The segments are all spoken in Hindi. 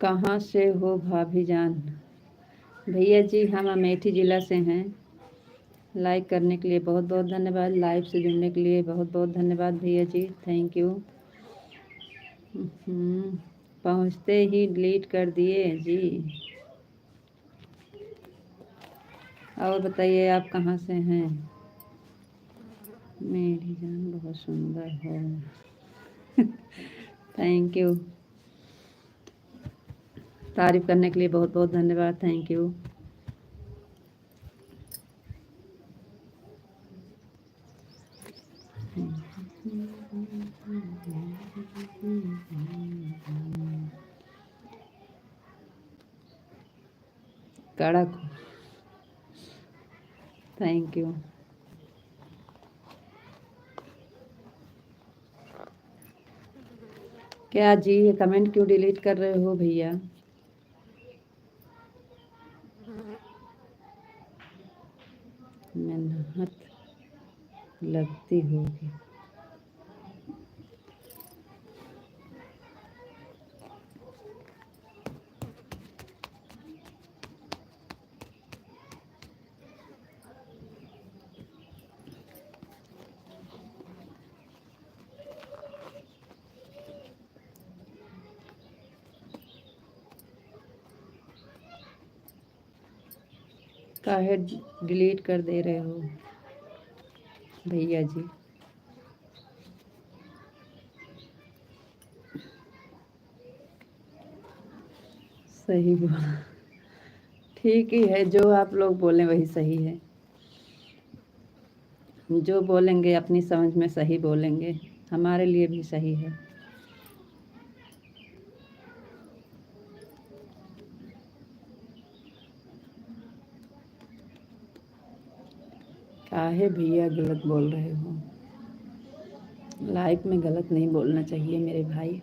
कहाँ से हो भाभी जान? भैया जी हम अमेठी ज़िला से हैं। लाइक करने के लिए बहुत बहुत धन्यवाद। लाइव से जुड़ने के लिए बहुत बहुत धन्यवाद भैया जी, थैंक यू। पहुँचते ही डिलीट कर दिए जी। और बताइए आप कहाँ से हैं? मेरी जान बहुत सुंदर हो। Thank you. तारीफ करने के लिए बहुत बहुत धन्यवाद, थैंक यू। कड़क, थैंक यू। क्या जी ये कमेंट क्यों डिलीट कर रहे हो भैया? मेहनत लगती होगी। काहे डिलीट कर दे रहे हो भैया जी? सही बोला, ठीक ही है, जो आप लोग बोलें वही सही है। जो बोलेंगे अपनी समझ में सही बोलेंगे, हमारे लिए भी सही है। काहे भैया गलत बोल रहे हो? लाइफ में गलत नहीं बोलना चाहिए मेरे भाई।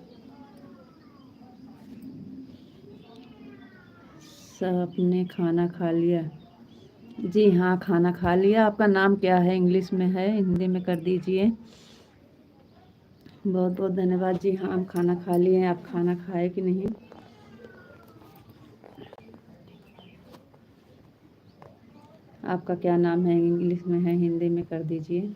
सबने खाना खा लिया? जी हाँ, खाना खा लिया। आपका नाम क्या है? इंग्लिश में है, हिंदी में कर दीजिए। बहुत बहुत धन्यवाद। जी हाँ, हम खाना खा लिए हैं। आप खाना खाए कि नहीं? आपका क्या नाम है? इंग्लिश में है, हिंदी में कर दीजिए।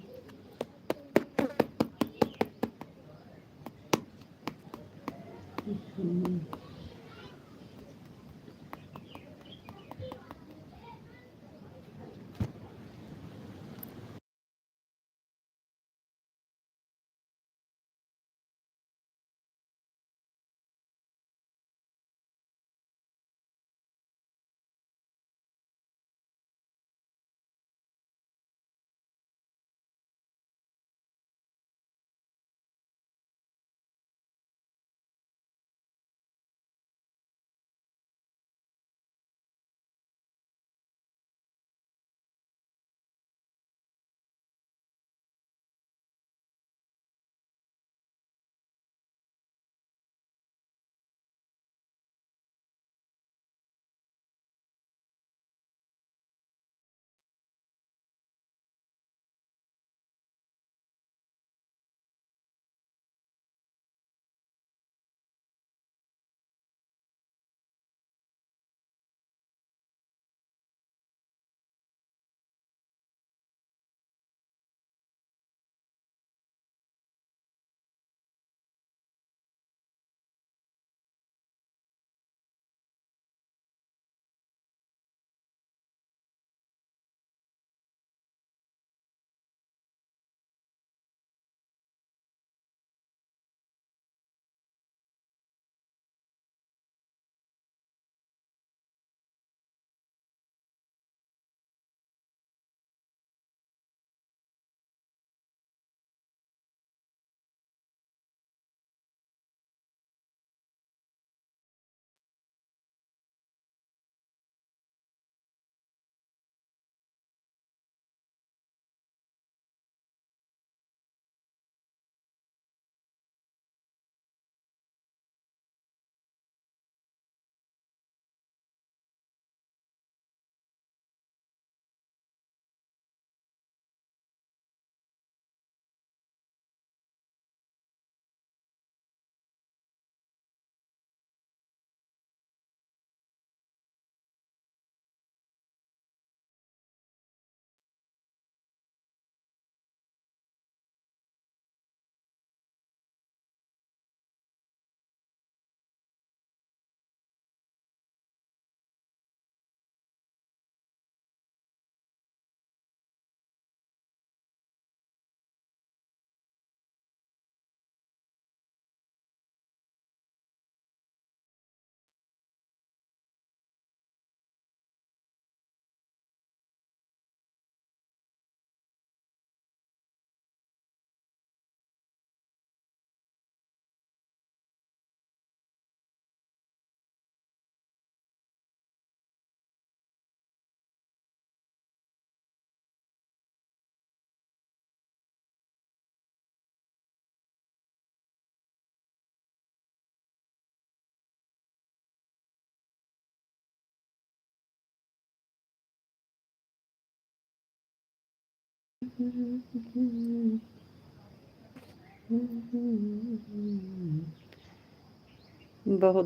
बहुत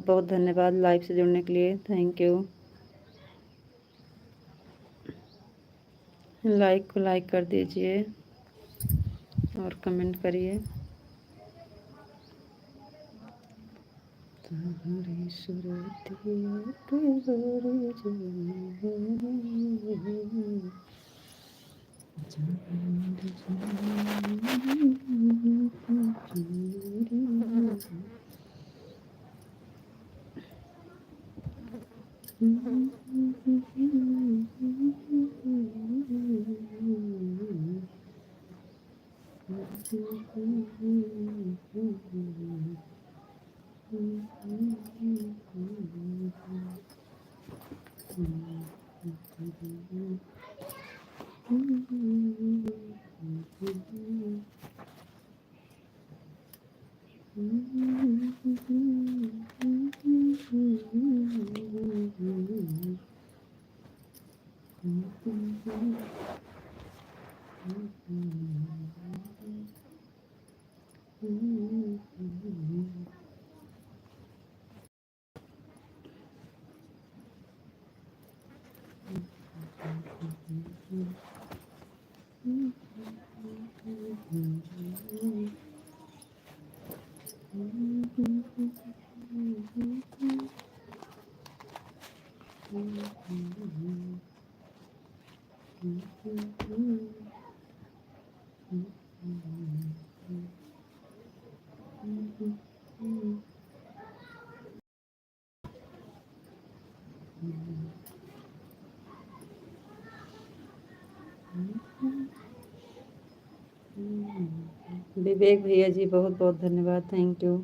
बहुत धन्यवाद लाइव से जुड़ने के लिए, थैंक यू। लाइक को लाइक कर दीजिए और कमेंट करिए। विवेक भैया जी बहुत बहुत धन्यवाद, थैंक यू।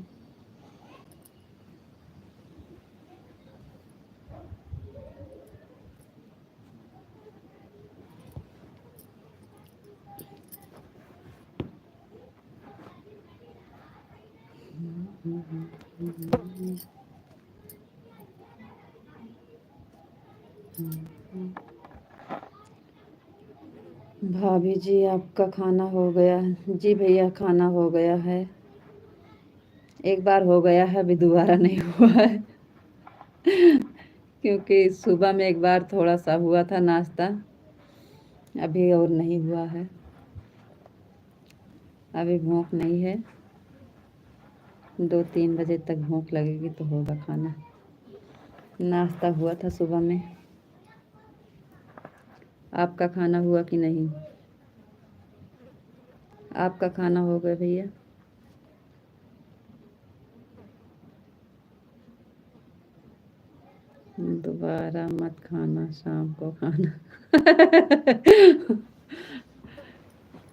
भाभी जी आपका खाना हो गया? जी भैया खाना हो गया है, एक बार हो गया है, अभी दोबारा नहीं हुआ है क्योंकि सुबह में एक बार थोड़ा सा हुआ था नाश्ता, अभी और नहीं हुआ है, अभी भूख नहीं है, 2-3 बजे तक भूख लगेगी तो होगा खाना। नाश्ता हुआ था सुबह में। आपका खाना हुआ कि नहीं? आपका खाना हो गया भैया? दोबारा मत खाना, शाम को खाना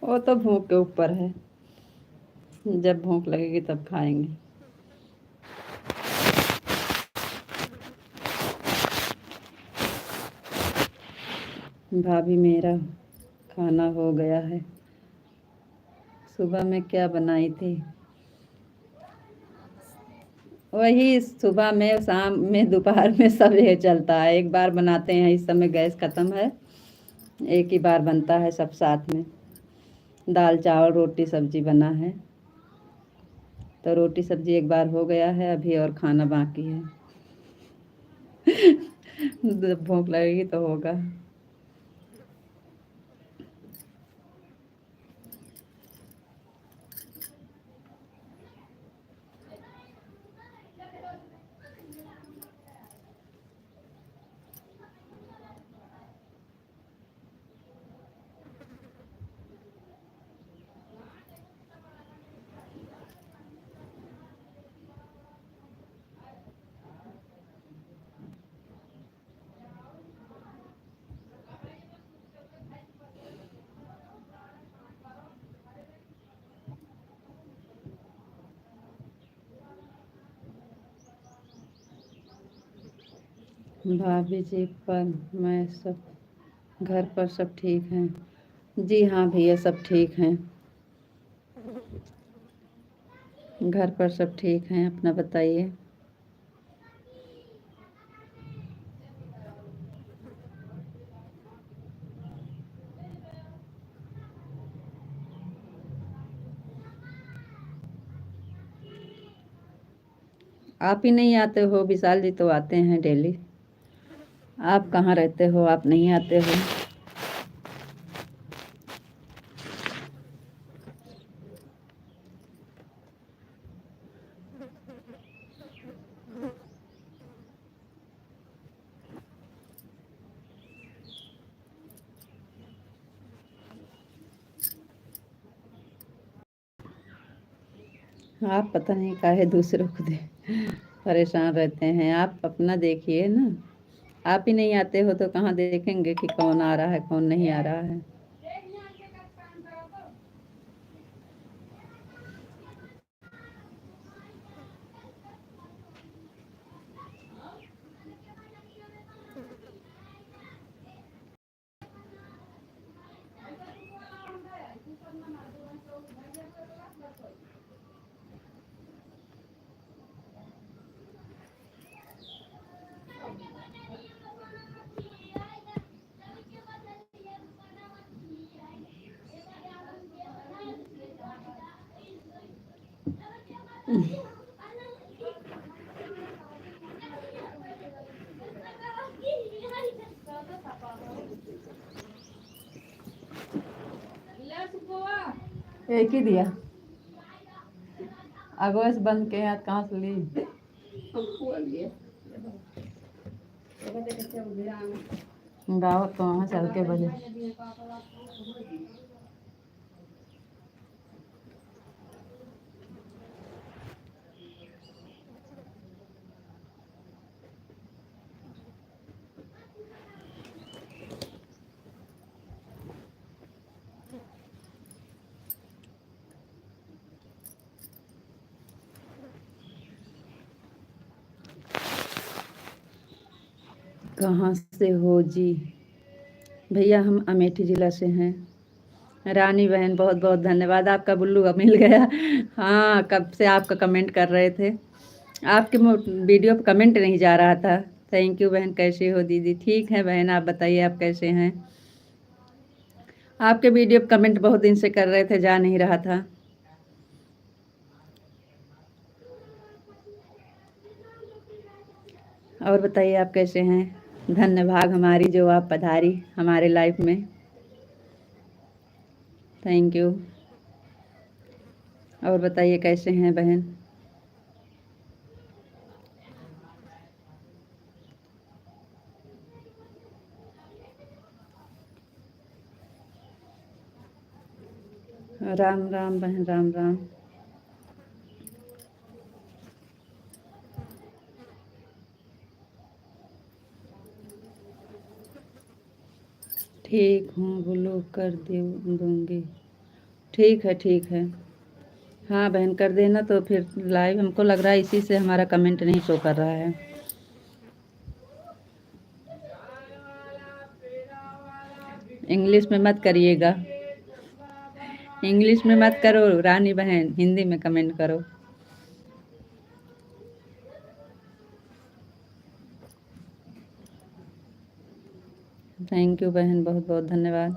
वो तो भूख के ऊपर है, जब भूख लगेगी तब खाएंगे। भाभी मेरा खाना हो गया है। सुबह में क्या बनाई थी? वही सुबह में, शाम में, दोपहर में सब ये चलता है, एक बार बनाते हैं, इस समय गैस ख़त्म है, एक ही बार बनता है सब साथ में। दाल चावल रोटी सब्जी बना है, तो रोटी सब्जी एक बार हो गया है, अभी और खाना बाकी है जब भूख लगेगी तो होगा। भाभी जी पर मैं सब, घर पर सब ठीक हैं? जी हाँ भैया सब ठीक हैं, घर पर सब ठीक हैं, अपना बताइए। आप ही नहीं आते हो, विशाल जी तो आते हैं डेली। आप कहाँ रहते हो, आप नहीं आते हो। आप पता नहीं काहे दूसरों को दे परेशान रहते हैं। आप अपना देखिए ना। आप ही नहीं आते हो तो कहाँ देखेंगे कि कौन आ रहा है कौन नहीं आ रहा है। एक ही दिया। अगोश बंद के हाथ कहाँ से ली। गाओ तो वहाँ चल के बजे। कहाँ से हो जी। भैया हम अमेठी ज़िला से हैं। रानी बहन बहुत बहुत धन्यवाद आपका। बुल्लू अब मिल गया। हाँ, कब से आपका कमेंट कर रहे थे। आपके वीडियो पे कमेंट नहीं जा रहा था। थैंक यू बहन। कैसे हो दीदी। ठीक है बहन, आप बताइए आप कैसे हैं। आपके वीडियो पे कमेंट बहुत दिन से कर रहे थे, जा नहीं रहा था। और बताइए आप कैसे हैं। धन्य भाग हमारी जो आप पधारी हमारे लाइफ में। Thank you. और बताइए कैसे हैं बहन। राम राम बहन, राम राम। ठीक हूँ, ब्लॉक कर दूँगी। ठीक है ठीक है। हाँ बहन कर देना तो फिर लाइव। हमको लग रहा है इसी से हमारा कमेंट नहीं शो कर रहा है। इंग्लिश में मत करिएगा। इंग्लिश में मत करो रानी बहन, हिंदी में कमेंट करो। थैंक यू बहन, बहुत बहुत धन्यवाद।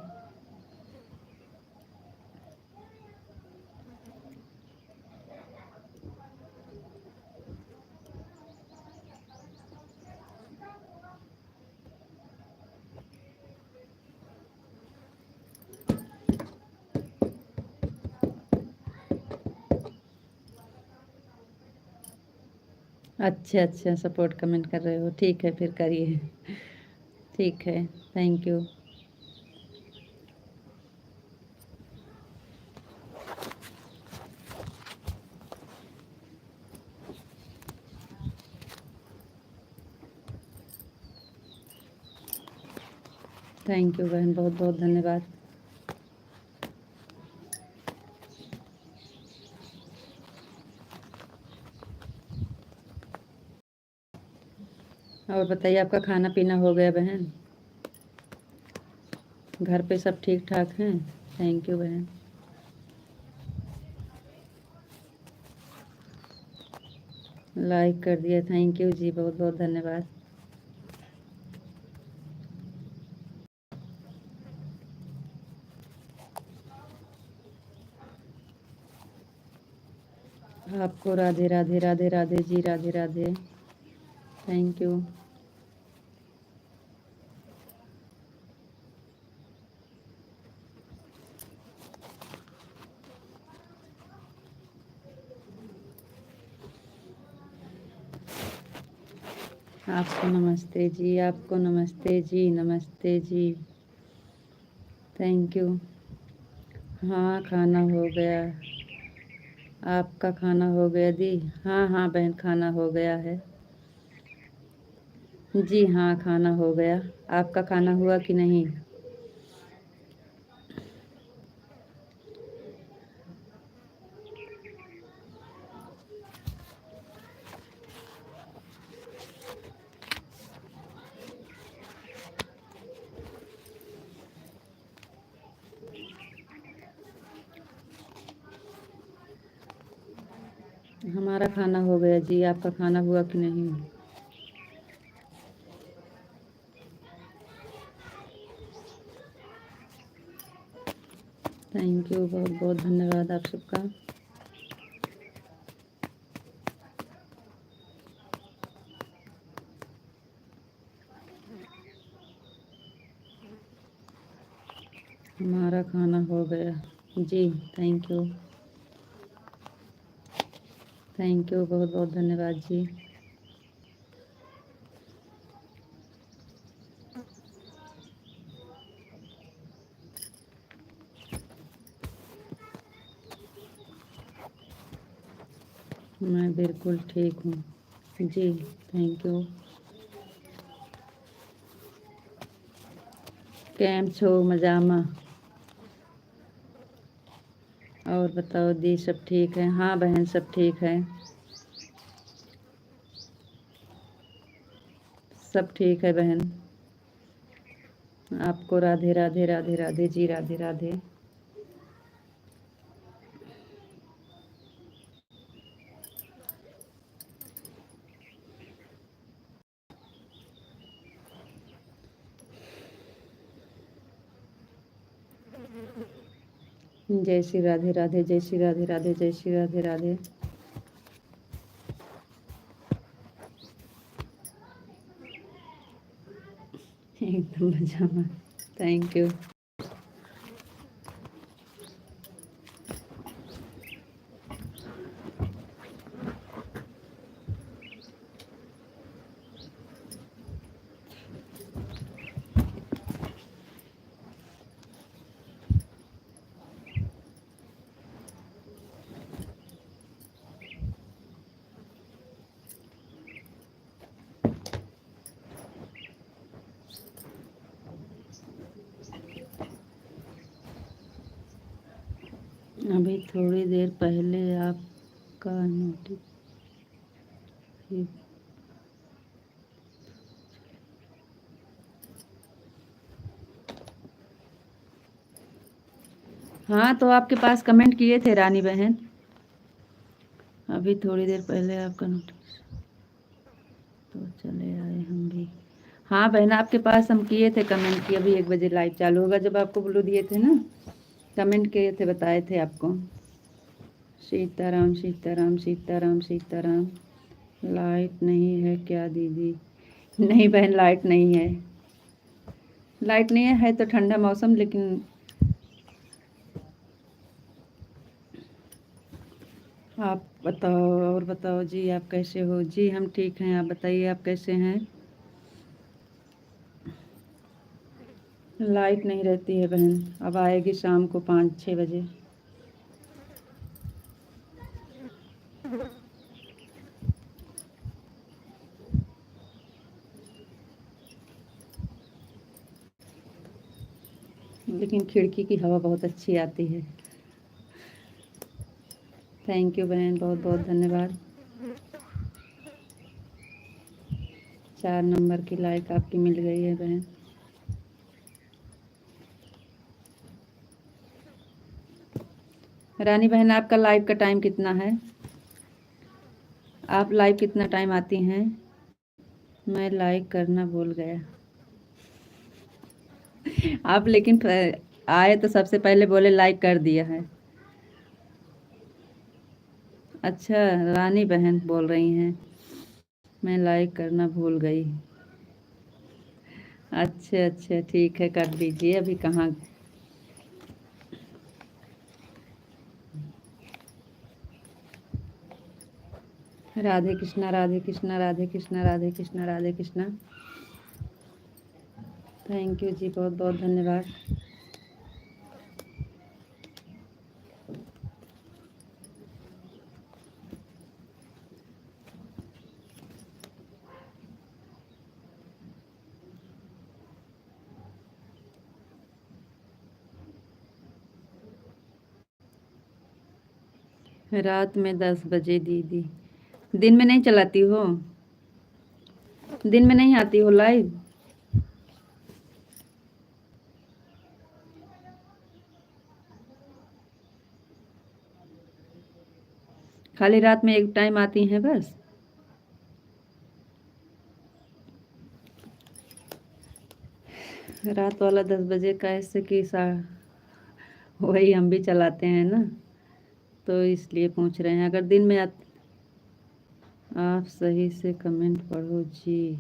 अच्छा अच्छा, सपोर्ट कमेंट कर रहे हो। ठीक है फिर करिए। ठीक है, थैंक यू। थैंक यू बहन, बहुत बहुत धन्यवाद। और बताइए आपका खाना पीना हो गया बहन। घर पे सब ठीक ठाक हैं। थैंक यू बहन। लाइक कर दिया, थैंक यू जी, बहुत बहुत धन्यवाद। आपको राधे राधे राधे राधे जी, राधे राधे, थैंक यू। आपको नमस्ते जी, आपको नमस्ते जी, नमस्ते जी, थैंक यू। हाँ खाना हो गया। आपका खाना हो गया दी? हाँ हाँ बहन, खाना हो गया है जी। हाँ खाना हो गया। आपका खाना हुआ कि नहीं? हमारा खाना हो गया जी। आपका खाना हुआ कि नहीं? थैंक यू, बहुत बहुत धन्यवाद आप सबका। हमारा खाना हो गया जी। थैंक यू, थैंक यू, बहुत बहुत धन्यवाद जी। मैं बिल्कुल ठीक हूँ जी, थैंक यू। केम छो मजामा? और बताओ दी, सब ठीक है? हाँ बहन, सब ठीक है, सब ठीक है बहन। आपको राधे राधे राधे राधे जी, राधे राधे। जय श्री राधे राधे, जय श्री राधे राधे, जय श्री राधे राधे। एकदम मजामा, थैंक यू। अभी थोड़ी देर पहले आपका नोटिस। हाँ तो आपके पास कमेंट किए थे रानी बहन, अभी थोड़ी देर पहले आपका नोटिस, तो चले आए हम भी। हाँ बहन, आपके पास हम किए थे कमेंट कि अभी 1 बजे लाइव चालू होगा, जब आपको ब्लू दिए थे ना, कमेंट किए थे, बताए थे आपको। सीताराम सीताराम सीताराम सीताराम। लाइट नहीं है क्या दीदी? नहीं बहन, लाइट नहीं है, लाइट नहीं है तो ठंडा मौसम, लेकिन आप बताओ, और बताओ जी, आप कैसे हो जी? हम ठीक हैं, आप बताइए आप कैसे हैं? लाइट नहीं रहती है बहन, अब आएगी शाम को 5-6 बजे। लेकिन खिड़की की हवा बहुत अच्छी आती है। थैंक यू बहन, बहुत बहुत धन्यवाद। 4 नंबर की लाइक आपकी मिल गई है बहन। रानी बहन, आपका लाइव का टाइम कितना है? आप लाइव कितना टाइम आती हैं? मैं लाइक करना भूल गया। आप लेकिन आए तो सबसे पहले बोले लाइक कर दिया है। अच्छा, रानी बहन बोल रही हैं, मैं लाइक करना भूल गई। अच्छा अच्छा, ठीक है, कर दीजिए। अभी कहाँ? राधे कृष्णा, राधे कृष्णा, राधे कृष्णा, राधे कृष्णा, राधे कृष्णा। थैंक यू जी, बहुत बहुत धन्यवाद। रात में 10 बजे दीदी। दिन में नहीं चलाती हो? दिन में नहीं आती हो लाइव? खाली रात में एक टाइम आती हैं बस? रात वाला 10 बजे का, ऐसे कि वही हम भी चलाते हैं ना, तो इसलिए पूछ रहे हैं। अगर दिन में आप सही से कमेंट पढ़ो जी,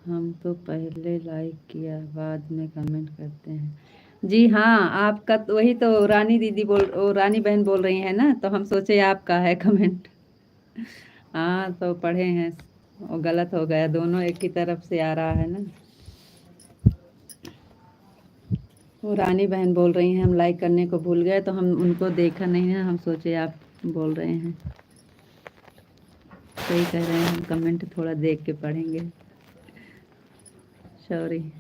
हम तो पहले लाइक किया बाद में कमेंट करते हैं। जी हाँ, आपका तो वही तो रानी दीदी रानी बहन बोल रही है ना, तो हम सोचे आपका है कमेंट। हाँ, तो पढ़े हैं। वो गलत हो गया, दोनों एक ही तरफ से आ रहा है ना। वो रानी बहन बोल रही हैं हम लाइक करने को भूल गए, तो हम उनको देखा नहीं है, हम सोचे आप बोल रहे हैं। सही कह रहे हैं, हम कमेंट थोड़ा देख के पढ़ेंगे। सॉरी।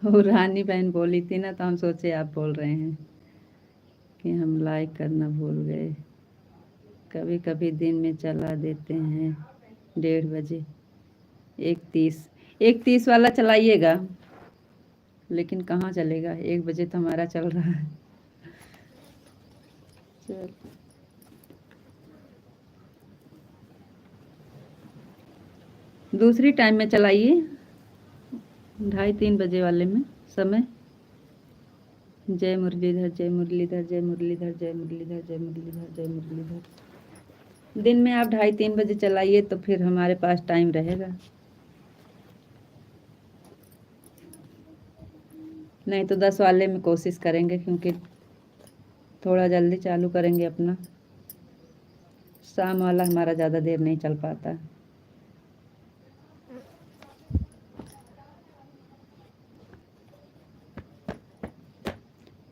वो रानी बहन बोली थी ना, तो हम सोचे आप बोल रहे हैं कि हम लाइक करना भूल गए। कभी कभी दिन में चला देते हैं 1:30 बजे। 1:30, 1:30 वाला चलाइएगा। लेकिन कहाँ चलेगा, 1 बजे तो हमारा चल रहा है। चल, दूसरी टाइम में चलाइए, 2:30-3 बजे वाले में समय। जय मुरलीधर, जय मुरलीधर, जय मुरलीधर, जय मुरलीधर, जय मुरलीधर, जय मुरलीधर। दिन में आप 2:30-3 बजे चलाइए, तो फिर हमारे पास टाइम रहेगा। नहीं तो 10 वाले में कोशिश करेंगे, क्योंकि थोड़ा जल्दी चालू करेंगे अपना। शाम वाला हमारा ज़्यादा देर नहीं चल पाता।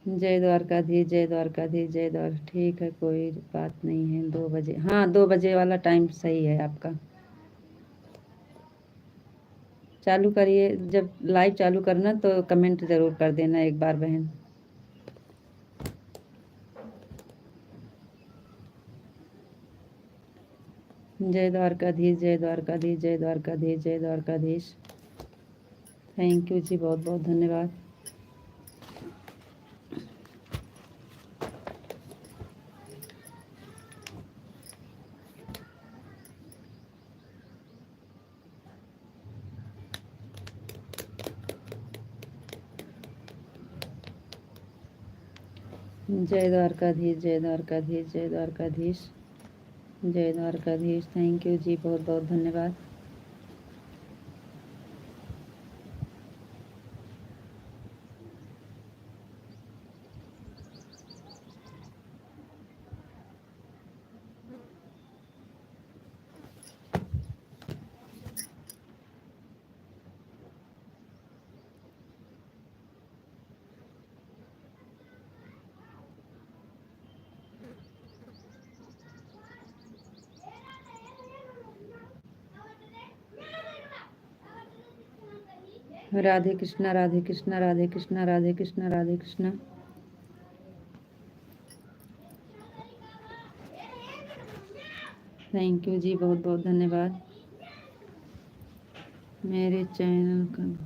जय द्वारकाधीश, जय द्वारकाधीश, जय द्वार। ठीक है, कोई बात नहीं है। 2 बजे, हाँ 2 बजे वाला टाइम सही है आपका। चालू करिए, जब लाइव चालू करना तो कमेंट ज़रूर कर देना एक बार बहन। जय द्वारकाधीश, जय द्वारकाधीश, जय द्वारकाधीश, जय द्वारकाधीश। थैंक यू जी, बहुत बहुत धन्यवाद। जय द्वारकाधीश, जय द्वारकाधीश, जय द्वारकाधीश, जय द्वारकाधीश। थैंक यू जी, बहुत बहुत धन्यवाद। राधे कृष्णा, राधे कृष्णा, राधे कृष्णा, राधे कृष्णा, राधे कृष्णा। थैंक यू जी, बहुत बहुत धन्यवाद। मेरे चैनल का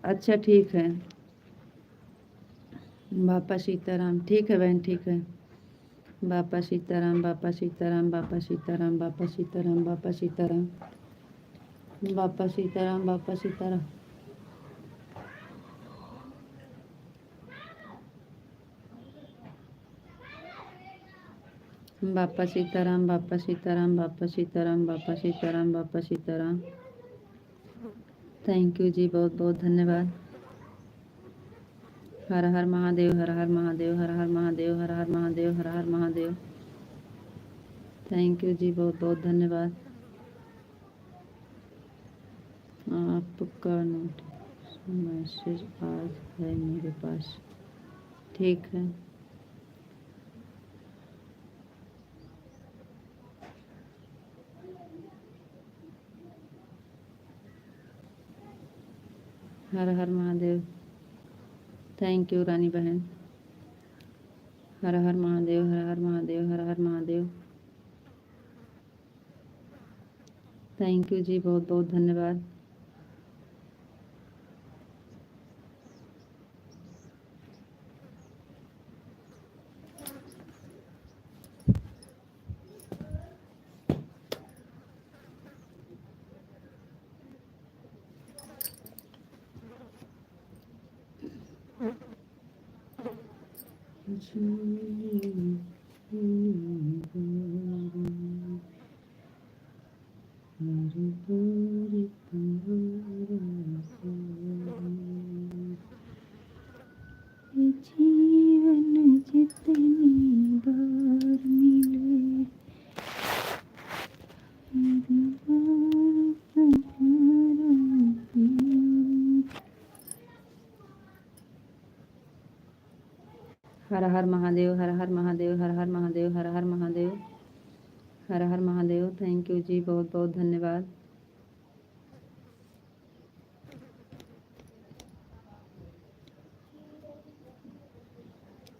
अच्छा, ठीक है। बापा सीताराम, ठीक है बहन, ठीक है। बापा सीताराम, बापा सीताराम, बापा सीताराम, बापा सीताराम, बापा सीताराम, बापा सीताराम, बापा सीताराम, बापा सीताराम, बापा सीताराम, बापा सीताराम, बापा सीताराम, बापा सीताराम। थैंक यू जी, बहुत बहुत धन्यवाद। हर हर महादेव, हर हर महादेव, हर हर महादेव, हर हर महादेव, हर हर महादेव। थैंक यू जी, बहुत बहुत धन्यवाद। आपका नोटिस मैसेज आज है मेरे पास, ठीक है। हर हर महादेव। थैंक यू रानी बहन। हर हर महादेव, हर हर महादेव, हर हर महादेव। थैंक यू जी, बहुत बहुत धन्यवाद। जीवन जितनी बार मिले, हर हर महादेव, हर हर महादेव, हर हर महादेव, हर हर महादेव, हर हर महादेव। थैंक यू जी, बहुत बहुत धन्यवाद।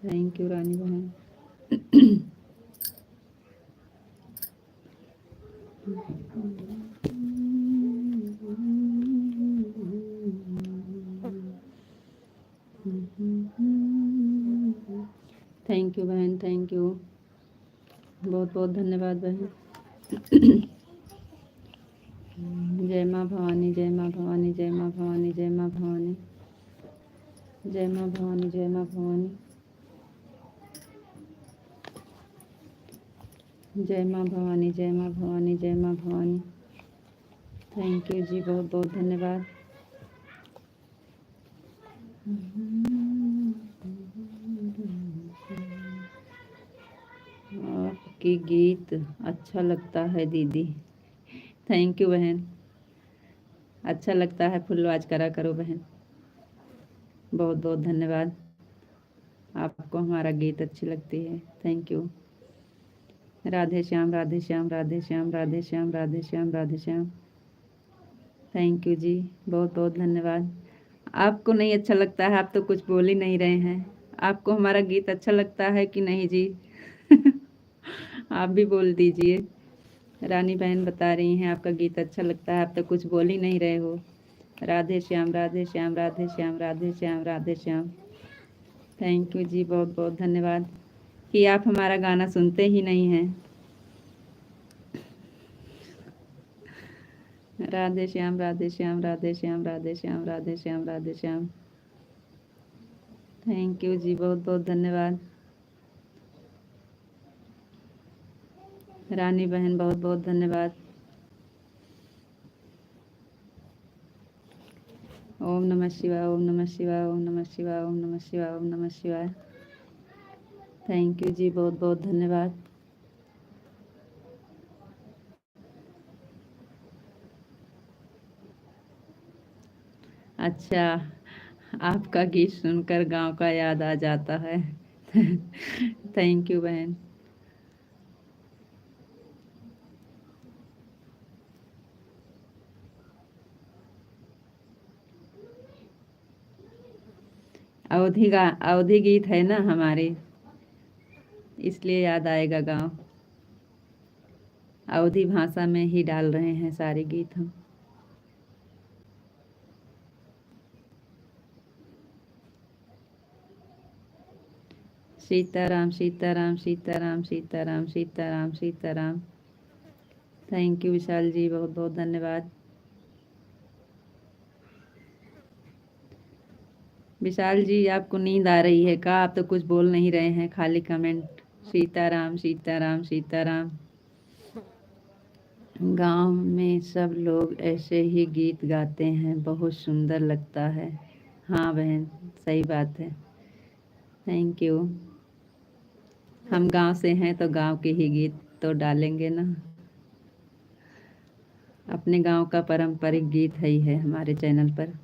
थैंक यू रानी बहन। थैंक यू बहन, थैंक यू, बहुत बहुत धन्यवाद बहन। जय माँ भवानी, जय माँ भवानी, जय माँ भवानी, जय माँ भवानी, जय माँ भवानी, जय माँ भवानी, जय माँ भवानी, जय माँ भवानी, जय माँ भवानी। थैंक यू जी, बहुत बहुत धन्यवाद। आपकी गीत अच्छा लगता है दीदी। थैंक यू बहन, अच्छा लगता है, फुलवाज करा करो बहन। बहुत बहुत धन्यवाद, आपको हमारा गीत अच्छी लगती है। Thank you. Radhe Shyam, Radhe Shyam, Radhe Shyam, Radhe Shyam, Radhe Shyam, Radhe Shyam. Thank you ji, बहुत बहुत धन्यवाद। आपको नहीं अच्छा लगता है, आप तो कुछ बोल ही नहीं रहे हैं। आपको हमारा गीत अच्छा लगता है कि नहीं जी? आप भी बोल दीजिए। रानी बहन बता रही हैं आपका गीत अच्छा लगता है, आप तो कुछ बोल ही नहीं रहे हो। राधे श्याम, राधे श्याम, राधे श्याम, राधे श्याम, राधे श्याम। थैंक यू जी, बहुत बहुत धन्यवाद कि आप हमारा गाना सुनते ही नहीं हैं। राधे श्याम, राधे श्याम, राधे श्याम, राधे श्याम, राधे श्याम, राधे श्याम। थैंक यू जी, बहुत बहुत धन्यवाद। रानी बहन बहुत बहुत धन्यवाद। ओम नमः शिवाय, ओम नमः शिवाय, ओम नमः शिवाय, ओम नमः शिवाय, ओम नमः शिवाय। थैंक यू जी, बहुत बहुत धन्यवाद। अच्छा, आपका गीत सुनकर गांव का याद आ जाता है। थैंक यू बहन। अवधि गीत है ना हमारे, इसलिए याद आएगा गांव। अवधि भाषा में ही डाल रहे हैं सारे गीत हम। सीताराम सीताराम सीताराम सीताराम सीताराम सीताराम। थैंक यू विशाल जी, बहुत बहुत धन्यवाद। विशाल जी आपको नींद आ रही है क्या? आप तो कुछ बोल नहीं रहे हैं, खाली कमेंट सीताराम सीताराम सीताराम। गांव में सब लोग ऐसे ही गीत गाते हैं, बहुत सुंदर लगता है। हाँ बहन, सही बात है। Thank you. हम गांव से हैं तो गांव के ही गीत तो डालेंगे ना। अपने गांव का पारंपरिक गीत है ही है हमारे चैनल पर।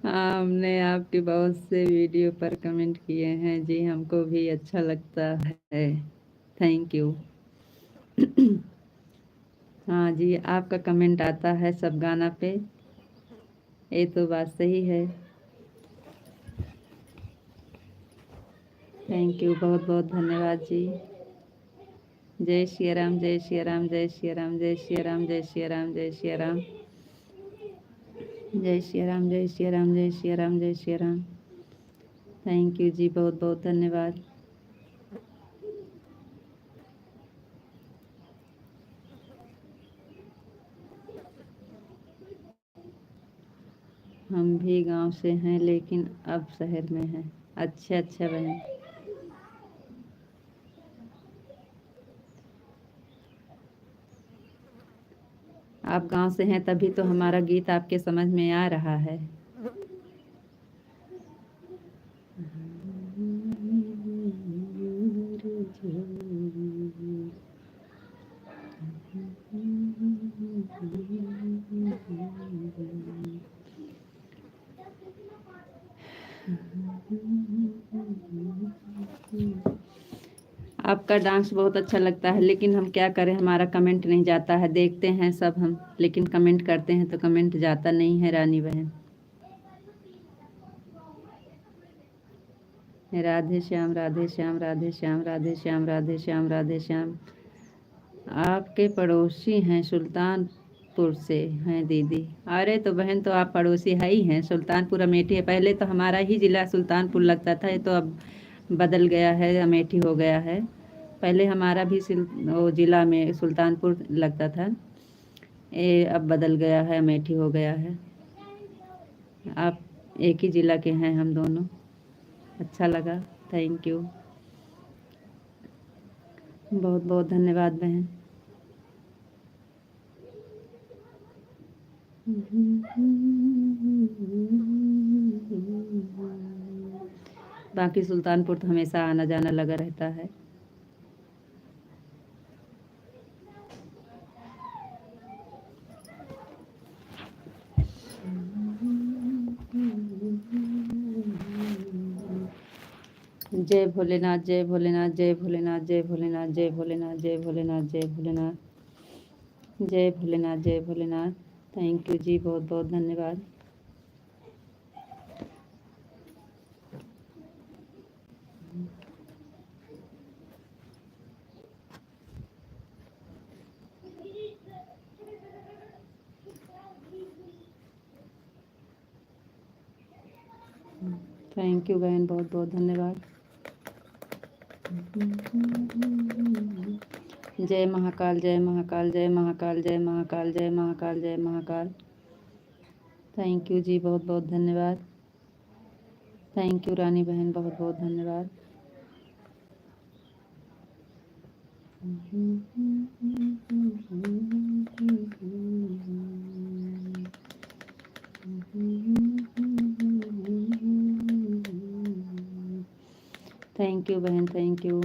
हाँ, हमने आपके बहुत से वीडियो पर कमेंट किए हैं जी, हमको भी अच्छा लगता है। Thank you. हाँ जी, आपका कमेंट आता है सब गाना पे, ये तो बात सही है। थैंक यू, बहुत बहुत धन्यवाद जी। जय श्री राम जय श्री राम जय श्री राम जय श्री राम जय श्री राम जय श्री राम जय श्री राम जय श्री राम जय श्री राम जय श्री राम। थैंक यू जी, बहुत बहुत धन्यवाद। हम भी गांव से हैं लेकिन अब शहर में हैं। अच्छा अच्छा बहन। आप गांव से हैं तभी तो हमारा गीत आपके समझ में आ रहा है। आपका डांस बहुत अच्छा लगता है, लेकिन हम क्या करें, हमारा कमेंट नहीं जाता है। देखते हैं सब हम, लेकिन कमेंट करते हैं तो कमेंट जाता नहीं है रानी बहन। राधे श्याम राधे श्याम राधे श्याम राधे श्याम राधे श्याम राधे श्याम। आपके पड़ोसी हैं, सुल्तानपुर से हैं दीदी। अरे तो बहन, तो आप पड़ोसी है ही हैं। सुल्तानपुर अमेठी है, पहले तो हमारा ही ज़िला सुल्तानपुर लगता था, ये तो अब बदल गया है, अमेठी हो गया है। पहले हमारा भी वो ज़िला में सुल्तानपुर लगता था, ये अब बदल गया है, अमेठी हो गया है। आप एक ही ज़िला के हैं हम दोनों। अच्छा लगा, थैंक यू, बहुत बहुत धन्यवाद बहन। बाकी सुल्तानपुर तो हमेशा आना जाना लगा रहता है। जय भोलेनाथ जय भोलेनाथ जय भोलेनाथ जय भोलेनाथ जय भोलेनाथ जय भोलेनाथ जय भोलेनाथ जय भोलेनाथ जय भोलेनाथ। थैंक यू जी, बहुत बहुत धन्यवाद। थैंक यू बहन, बहुत बहुत धन्यवाद। जय महाकाल जय महाकाल जय महाकाल जय महाकाल जय महाकाल जय महाकाल। थैंक यू जी, बहुत बहुत धन्यवाद। थैंक यू रानी बहन, बहुत बहुत धन्यवाद। थैंक यू बहन, थैंक यू।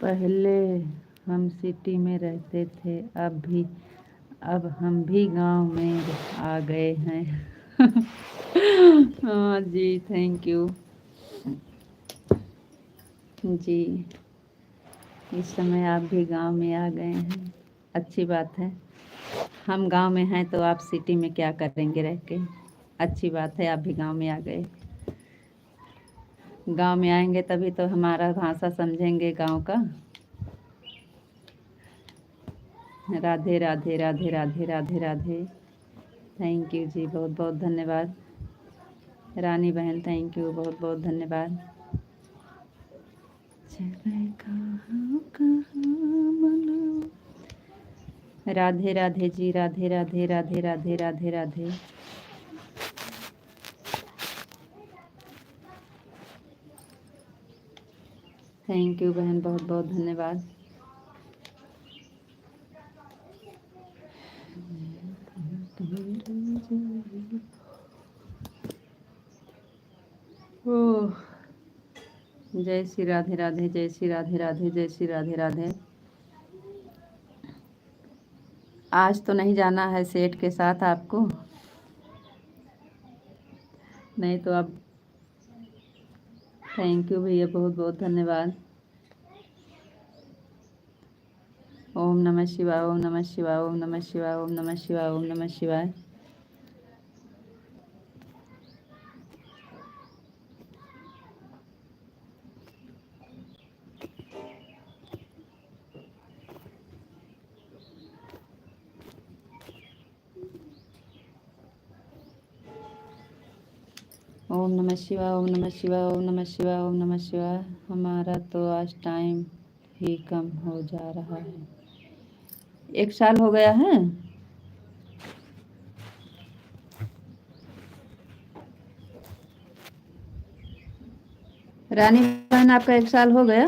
पहले हम सिटी में रहते थे, अब हम भी गांव में आ गए हैं। हाँ जी, थैंक यू जी। इस समय आप भी गांव में आ गए हैं, अच्छी बात है। हम गांव में हैं तो आप सिटी में क्या करेंगे रह के। अच्छी बात है, आप भी गांव में आ गए। गांव में आएंगे तभी तो हमारा भाषा समझेंगे गांव का। राधे राधे राधे राधे राधे राधे। थैंक यू जी, बहुत बहुत धन्यवाद। रानी बहन थैंक यू, बहुत बहुत धन्यवाद। राधे राधे जी, राधे राधे राधे राधे राधे राधे। थैंक यू बहन, बहुत बहुत धन्यवाद। ओह, जय श्री राधे राधे, जय श्री राधे राधे, जय श्री राधे राधे। आज तो नहीं जाना है सेठ के साथ आपको? नहीं तो आप। थैंक यू भैया, बहुत बहुत धन्यवाद। ओम नमः शिवाय, ओम नमः शिवाय, ओम नमः शिवाय, ओम नमः शिवाय, ओम नमः शिवाय। ओम नमः शिवाय, ओम नमः शिवाय, ओम नमः शिवाय, ओम नमः शिवाय। हमारा तो आज टाइम ही कम हो जा रहा है। 1 साल हो गया है। रानी बहन, आपका 1 साल हो गया?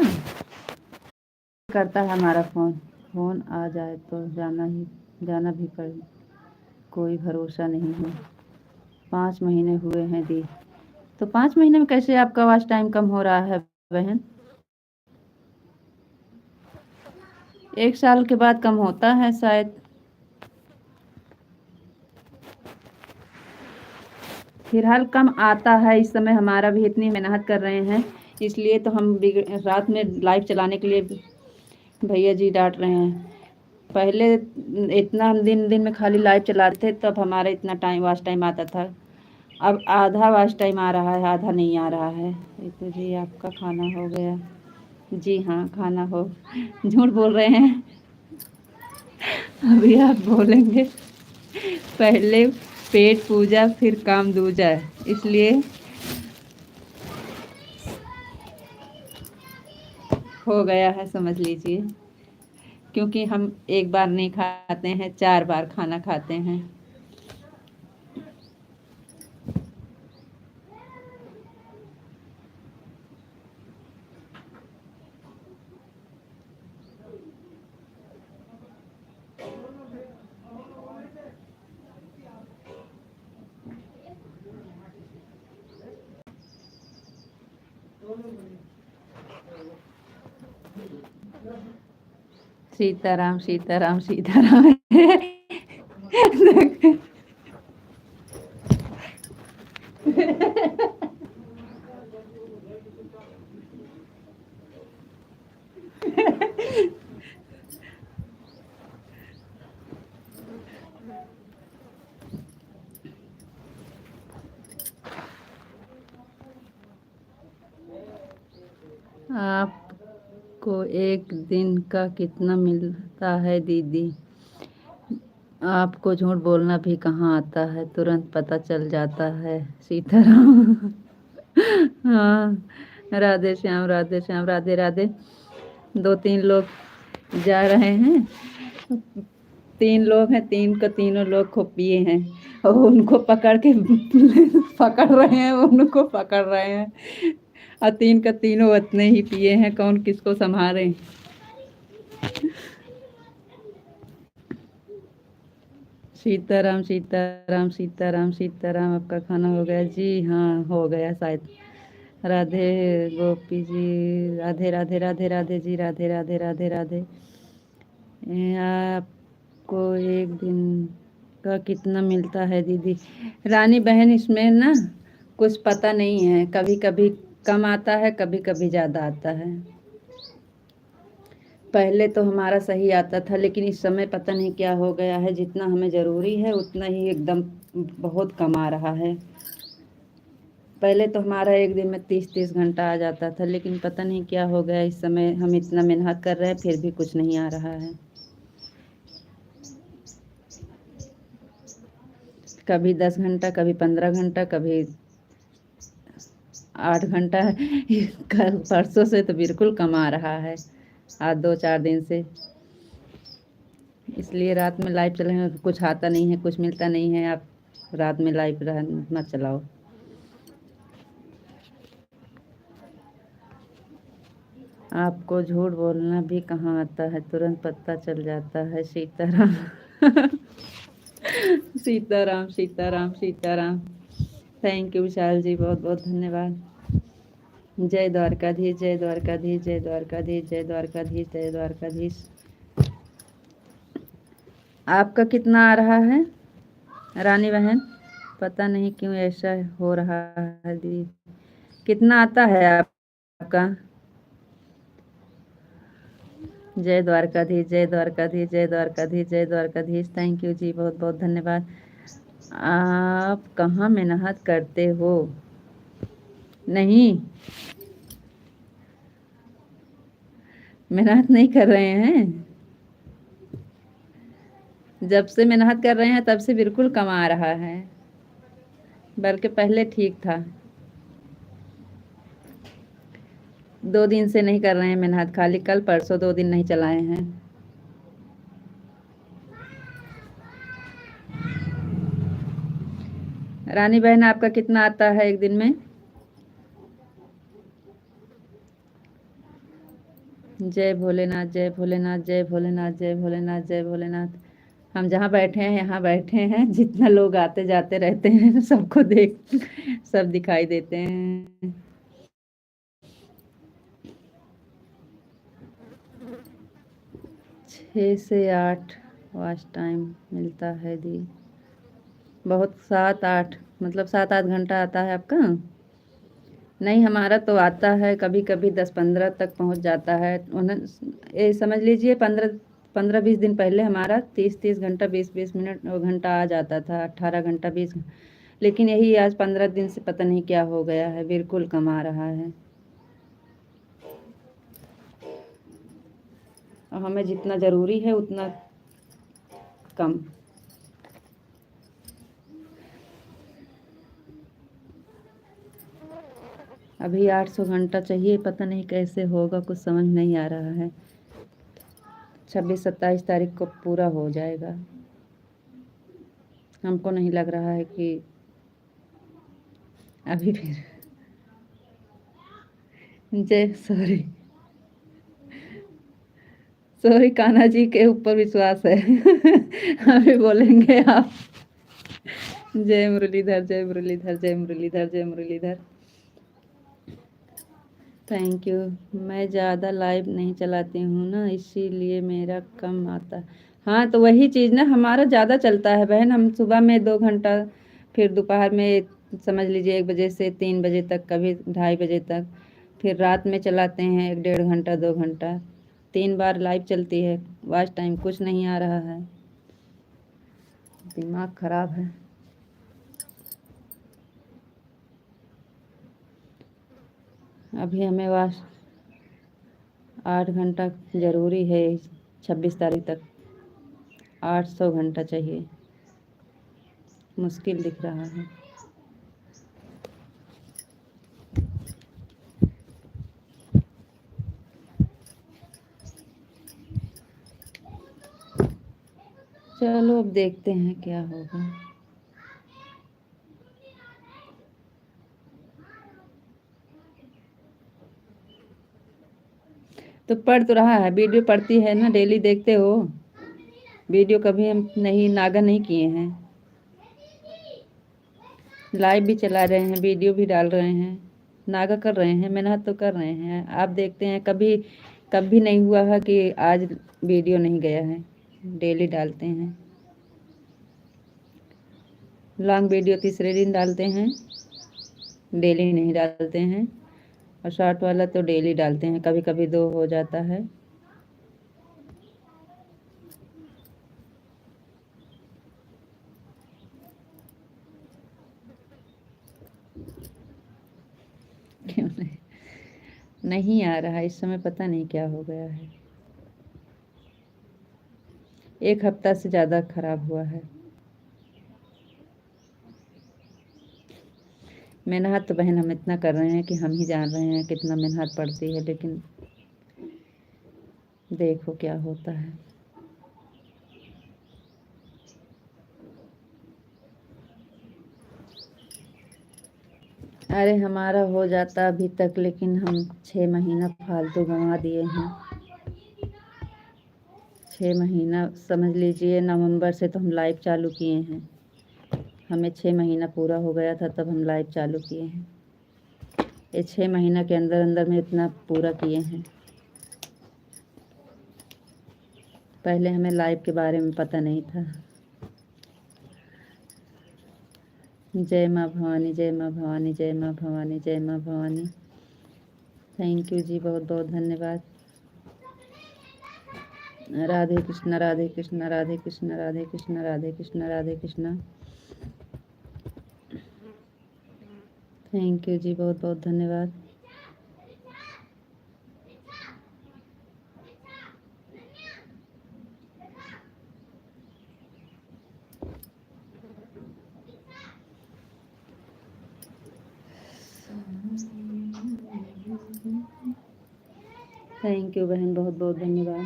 करता है हमारा फोन। फोन आ जाए तो जाना भी पड़े, कोई भरोसा नहीं है। 5 महीने हुए हैं दी, तो 5 महीने में कैसे आपका वॉच टाइम कम हो रहा है बहन? 1 साल के बाद कम होता है शायद। फिलहाल कम आता है इस समय। हमारा भी इतनी मेहनत कर रहे हैं, इसलिए तो हम रात में लाइव चलाने के लिए भैया जी डांट रहे हैं। पहले इतना हम दिन दिन में खाली लाइव चलाते थे, तब हमारा इतना टाइम वॉच टाइम आता था। अब आधा वॉच टाइम आ रहा है, आधा नहीं आ रहा है। तो जी, आपका खाना हो गया? जी हाँ, खाना हो। झूठ बोल रहे हैं। अभी आप बोलेंगे पहले पेट पूजा फिर काम दूजा, इसलिए हो गया है, समझ लीजिए। क्योंकि हम एक बार नहीं खाते हैं, 4 बार खाना खाते हैं। सीताराम सीताराम सीताराम। आपको एक दिन का कितना मिलता है दीदी? आपको झूठ बोलना भी कहाँ आता है, तुरंत पता चल जाता है। सीताराम। हाँ, राधे श्याम राधे श्याम, राधे राधे। 2-3 लोग जा रहे हैं। 3 लोग हैं, 3 को तीनों लोग खूब पिए हैं और उनको पकड़ के पकड़ रहे हैं, उनको पकड़ रहे हैं। और 3 का तीनों उतने ही पिए हैं, कौन किसको संभाले। सीताराम सीताराम सीताराम सीताराम। आपका खाना हो गया? जी हाँ, हो गया शायद। राधे गोपी जी, राधे राधे राधे राधे जी, राधे राधे राधे राधे। आपको एक दिन का कितना मिलता है दीदी? रानी बहन, इसमें ना कुछ पता नहीं है, कभी कभी कम आता है, कभी कभी ज़्यादा आता है। पहले तो हमारा सही आता था, लेकिन इस समय पता नहीं क्या हो गया है, जितना हमें ज़रूरी है उतना ही एकदम बहुत कम आ रहा है। पहले तो हमारा एक दिन में 30-30 घंटा आ जाता था, लेकिन पता नहीं क्या हो गया, इस समय हम इतना मेहनत कर रहे हैं फिर भी कुछ नहीं आ रहा है। कभी 10 घंटा, कभी 15 घंटा, कभी 8 घंटा। कल परसों से तो बिल्कुल कम आ रहा है, आज 2-4 दिन से। इसलिए रात में लाइव चले हैं, कुछ आता नहीं है, कुछ मिलता नहीं है। आप रात में लाइव मत चलाओ। आपको झूठ बोलना भी कहाँ आता है, तुरंत पता चल जाता है। सीताराम। सीताराम सीताराम सीताराम। थैंक यू विशाल जी, बहुत बहुत धन्यवाद। जय द्वारकाधीश, जय द्वारकाधीश, जय द्वारकाधीश, जय द्वारकाधीश, जय द्वारकाधीश। आपका कितना आ रहा है रानी बहन? पता नहीं क्यों ऐसा हो रहा है दी। कितना आता है आपका? जय द्वारकाधीश, जय द्वारकाधीश, जय द्वारकाधीश, जय द्वारकाधीश। थैंक यू जी, बहुत बहुत धन्यवाद। आप कहाँ मेहनत करते हो? नहीं, मेहनत नहीं कर रहे हैं। जब से मेहनत कर रहे हैं तब से बिल्कुल कम आ रहा है, बल्कि पहले ठीक था। 2 दिन से नहीं कर रहे हैं मेहनत, खाली कल परसों 2 दिन नहीं चलाए हैं। रानी बहन, आपका कितना आता है एक दिन में? जय भोलेनाथ, जय भोलेनाथ, जय भोलेनाथ, जय भोलेनाथ, जय भोलेनाथ। हम जहाँ बैठे हैं यहाँ बैठे हैं, जितना लोग आते जाते रहते हैं सबको देख, सब दिखाई देते हैं। 6 से 8 वॉच टाइम मिलता है दी। बहुत 7-8 मतलब 7-8 घंटा आता है आपका? नहीं, हमारा तो आता है कभी कभी 10-15 तक पहुंच जाता है। उन्हें ये समझ लीजिए 15-20 दिन पहले हमारा 30-30 घंटा, 20-20 मिनट घंटा आ जाता था, 18 घंटा 20। लेकिन यही आज 15 दिन से पता नहीं क्या हो गया है, बिल्कुल कम आ रहा है। और हमें जितना ज़रूरी है उतना कम। अभी 800 घंटा चाहिए, पता नहीं कैसे होगा, कुछ समझ नहीं आ रहा है। 26-27 तारीख को पूरा हो जाएगा। हमको नहीं लग रहा है कि अभी फिर। जय सॉरी, सॉरी, कान्हा जी के ऊपर विश्वास है। अभी बोलेंगे आप। जय मुरलीधर, जय मुरलीधर, जय मुरलीधर, जय मुरलीधर। Thank you. मैं ज़्यादा लाइव नहीं चलाती हूँ ना, इसीलिए मेरा कम आता। हाँ, तो वही चीज़ ना, हमारा ज़्यादा चलता है बहन। हम सुबह में 2 घंटा, फिर दोपहर में समझ लीजिए 1 बजे से 3 बजे तक, कभी 2:30 बजे तक, फिर रात में चलाते हैं 1-1.5 घंटा, 2 घंटा। 3 बार लाइव चलती है। वॉच टाइम कुछ नहीं आ रहा है, दिमाग खराब है। अभी हमें वॉच 8 घंटा ज़रूरी है, 26 तारीख तक 800 घंटा चाहिए। मुश्किल दिख रहा है। चलो अब देखते हैं क्या होगा। तो पढ़ तो रहा है, वीडियो पढ़ती है ना, डेली देखते हो वीडियो, कभी हम नहीं नागा नहीं किए हैं। लाइव भी चला रहे हैं, वीडियो भी डाल रहे हैं। नागा कर रहे हैं, मेहनत तो कर रहे हैं। आप देखते हैं कभी कभी नहीं हुआ है कि आज वीडियो नहीं गया है, डेली डालते हैं। लॉन्ग वीडियो तीसरे दिन डालते हैं, डेली नहीं डालते हैं। और शॉर्ट वाला तो डेली डालते हैं, कभी कभी 2 हो जाता है। क्यों नहीं आ रहा इस समय, पता नहीं क्या हो गया है। 1 हफ्ता से ज़्यादा खराब हुआ है। मेहनत तो बहन हम इतना कर रहे हैं कि हम ही जान रहे हैं कितना मेहनत पड़ती है, लेकिन देखो क्या होता है। अरे हमारा हो जाता अभी तक, लेकिन हम 6 महीना फालतू गंवा दिए हैं। 6 महीना समझ लीजिए, नवंबर से तो हम लाइव चालू किए हैं। हमें 6 महीना पूरा हो गया था तब हम लाइव चालू किए हैं। ये 6 महीना के अंदर अंदर में इतना पूरा किए हैं। पहले हमें लाइव के बारे में पता नहीं था। जय माँ भवानी, जय माँ भवानी, जय माँ भवानी, जय माँ भवानी। थैंक यू जी, बहुत बहुत धन्यवाद। राधे कृष्णा, राधे कृष्णा, राधे कृष्णा, राधे कृष्णा, राधे कृष्णा, राधे कृष्णा। थैंक यू जी, बहुत बहुत धन्यवाद। थैंक यू बहन, बहुत बहुत धन्यवाद।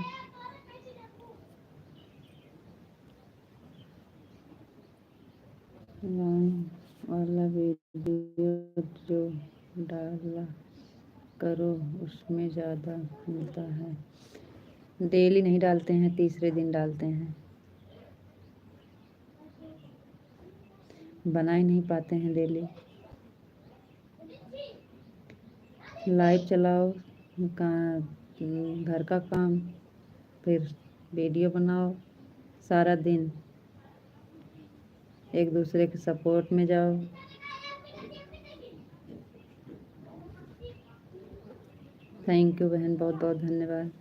वाला वीडियो जो डाला करो उसमें ज़्यादा मिलता है। डेली नहीं डालते हैं, तीसरे दिन डालते हैं। बना ही नहीं पाते हैं डेली। लाइव चलाओ, घर का काम, फिर वीडियो बनाओ, सारा दिन एक दूसरे के सपोर्ट में जाओ। थैंक यू बहन, बहुत बहुत धन्यवाद।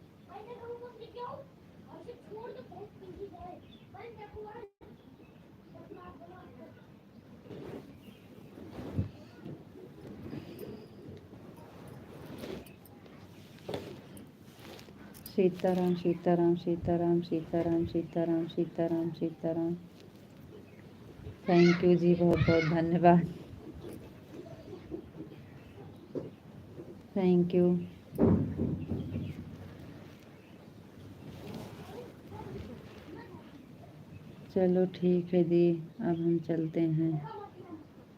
सीताराम सीताराम सीताराम सीताराम सीताराम सीताराम सीताराम। थैंक यू जी, बहुत बहुत धन्यवाद। Thank you. चलो ठीक है दी, अब हम चलते हैं।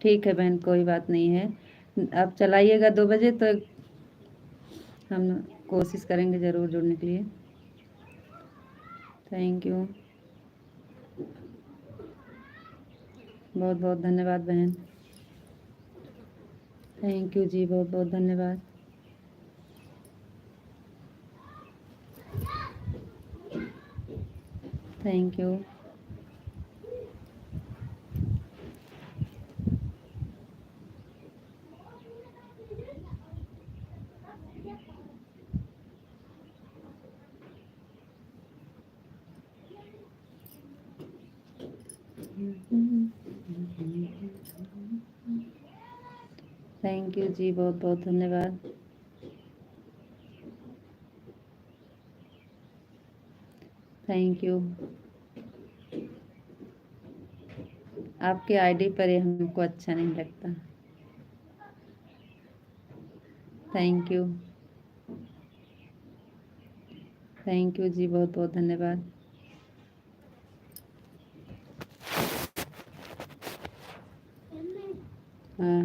ठीक है बहन, कोई बात नहीं है। आप चलाइएगा 2 बजे तो हम कोशिश करेंगे ज़रूर जुड़ने के लिए। थैंक यू, बहुत बहुत धन्यवाद बहन। थैंक यू जी, बहुत बहुत धन्यवाद। Thank you. Thank you ji, बहुत बहुत धन्यवाद। Thank you. आपके आईडी पर ये हमको अच्छा नहीं लगता। Thank you. Thank you ji, बहुत बहुत धन्यवाद। हाँ,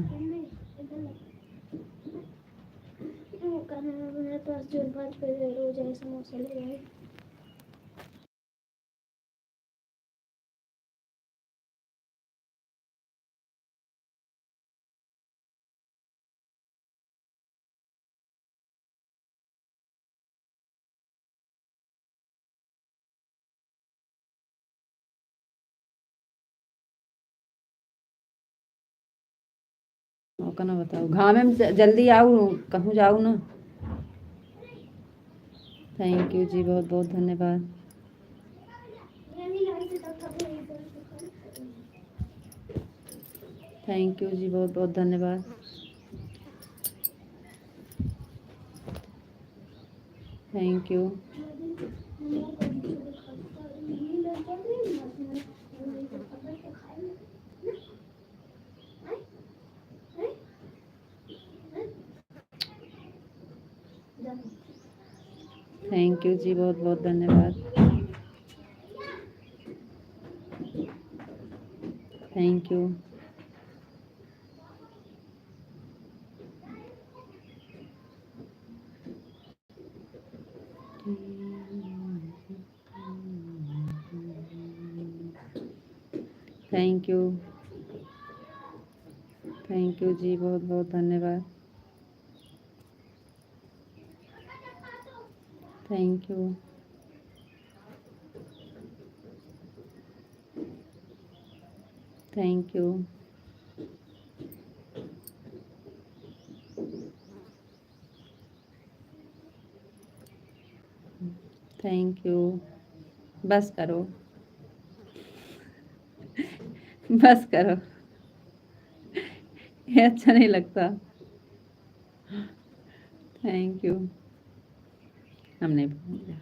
मेरे पास जो 5 रुपये रोज है समोसा ले आए। और कहना बताओ घाम में जल्दी आओ कहूँ जाऊँ ना। थैंक यू जी, बहुत बहुत धन्यवाद। थैंक यू जी, बहुत बहुत धन्यवाद। Thank you. Thank you ji, बहुत बहुत धन्यवाद। Thank you. Thank you. Thank you ji, बहुत बहुत धन्यवाद। Thank you. Thank you. Thank you. बस करो, बस करो, ये अच्छा नहीं लगता। Thank you. हम नहीं बोलेंगे।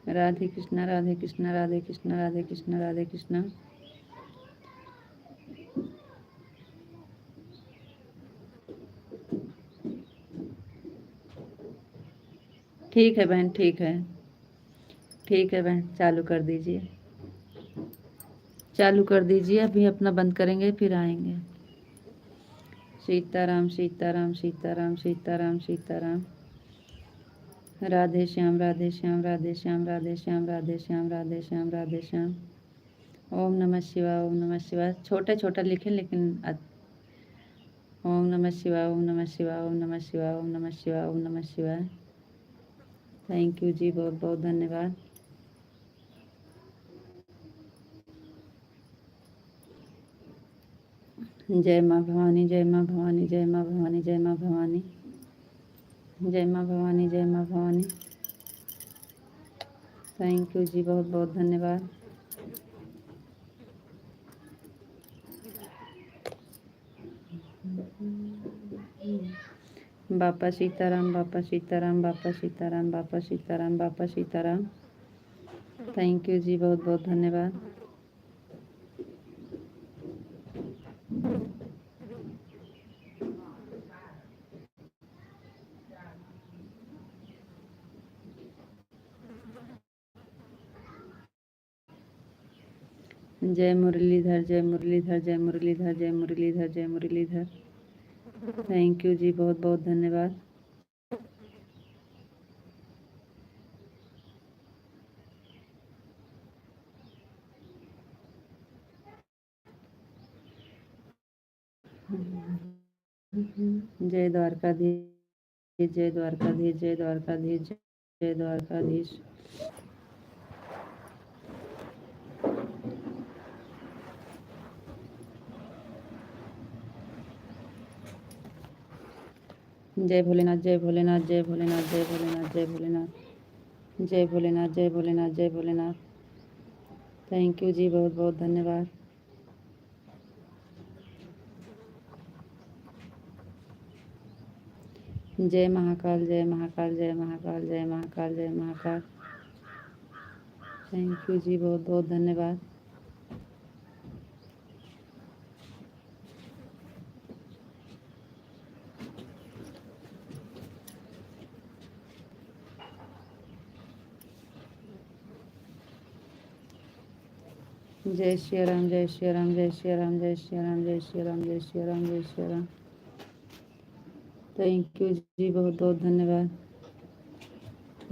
राधे कृष्णा, राधे कृष्णा, राधे कृष्णा, राधे कृष्णा, राधे कृष्णा। ठीक है बहन, ठीक है, ठीक है बहन, चालू कर दीजिए, चालू कर दीजिए। अभी अपना बंद करेंगे फिर आएंगे। सीताराम सीताराम सीताराम सीताराम सीताराम। राधे श्याम राधे श्याम राधे श्याम राधे श्याम राधे श्याम राधे श्याम राधे श्याम। ओम नमः शिवाय, ओम नमः शिवाय। छोटे छोटा लिखें लेकिन ओम नमः शिवाय, ओम नमः शिवाय, ओम नमः शिवाय, ओम नमः शिवाय, ओम नमः शिवाय। थैंक यू जी, बहुत बहुत धन्यवाद। जय माँ भवानी, जय माँ भवानी, जय माँ भवानी, जय माँ भवानी, जय माँ भवानी, जय माँ भवानी। थैंक यू जी, बहुत बहुत धन्यवाद। बापा सीताराम, बापा सीताराम, बापा सीताराम, बापा सीताराम, बापा सीताराम। थैंक यू जी, बहुत बहुत धन्यवाद। जय मुरलीधर, जय मुरलीधर, जय मुरलीधर, जय मुरलीधर, जय मुरलीधर। थैंक यू जी, बहुत बहुत धन्यवाद। जय द्वारकाधीश, जय द्वारकाधीश, जय द्वारकाधीश, जय द्वारकाधीश। जय भोलेनाथ, जय भोलेनाथ, जय भोलेनाथ, जय भोलेनाथ, जय भोलेनाथ, जय भोलेनाथ, जय भोलेनाथ, जय भोलेनाथ। थैंक यू जी, बहुत बहुत धन्यवाद। जय महाकाल, जय महाकाल, जय महाकाल, जय महाकाल, जय महाकाल। थैंक यू जी, बहुत बहुत धन्यवाद। जय श्री राम, जय श्री राम, जय श्री राम, जय श्री राम, जय श्री राम, जय श्री राम, जय श्री राम। थैंक यू जी, बहुत बहुत धन्यवाद।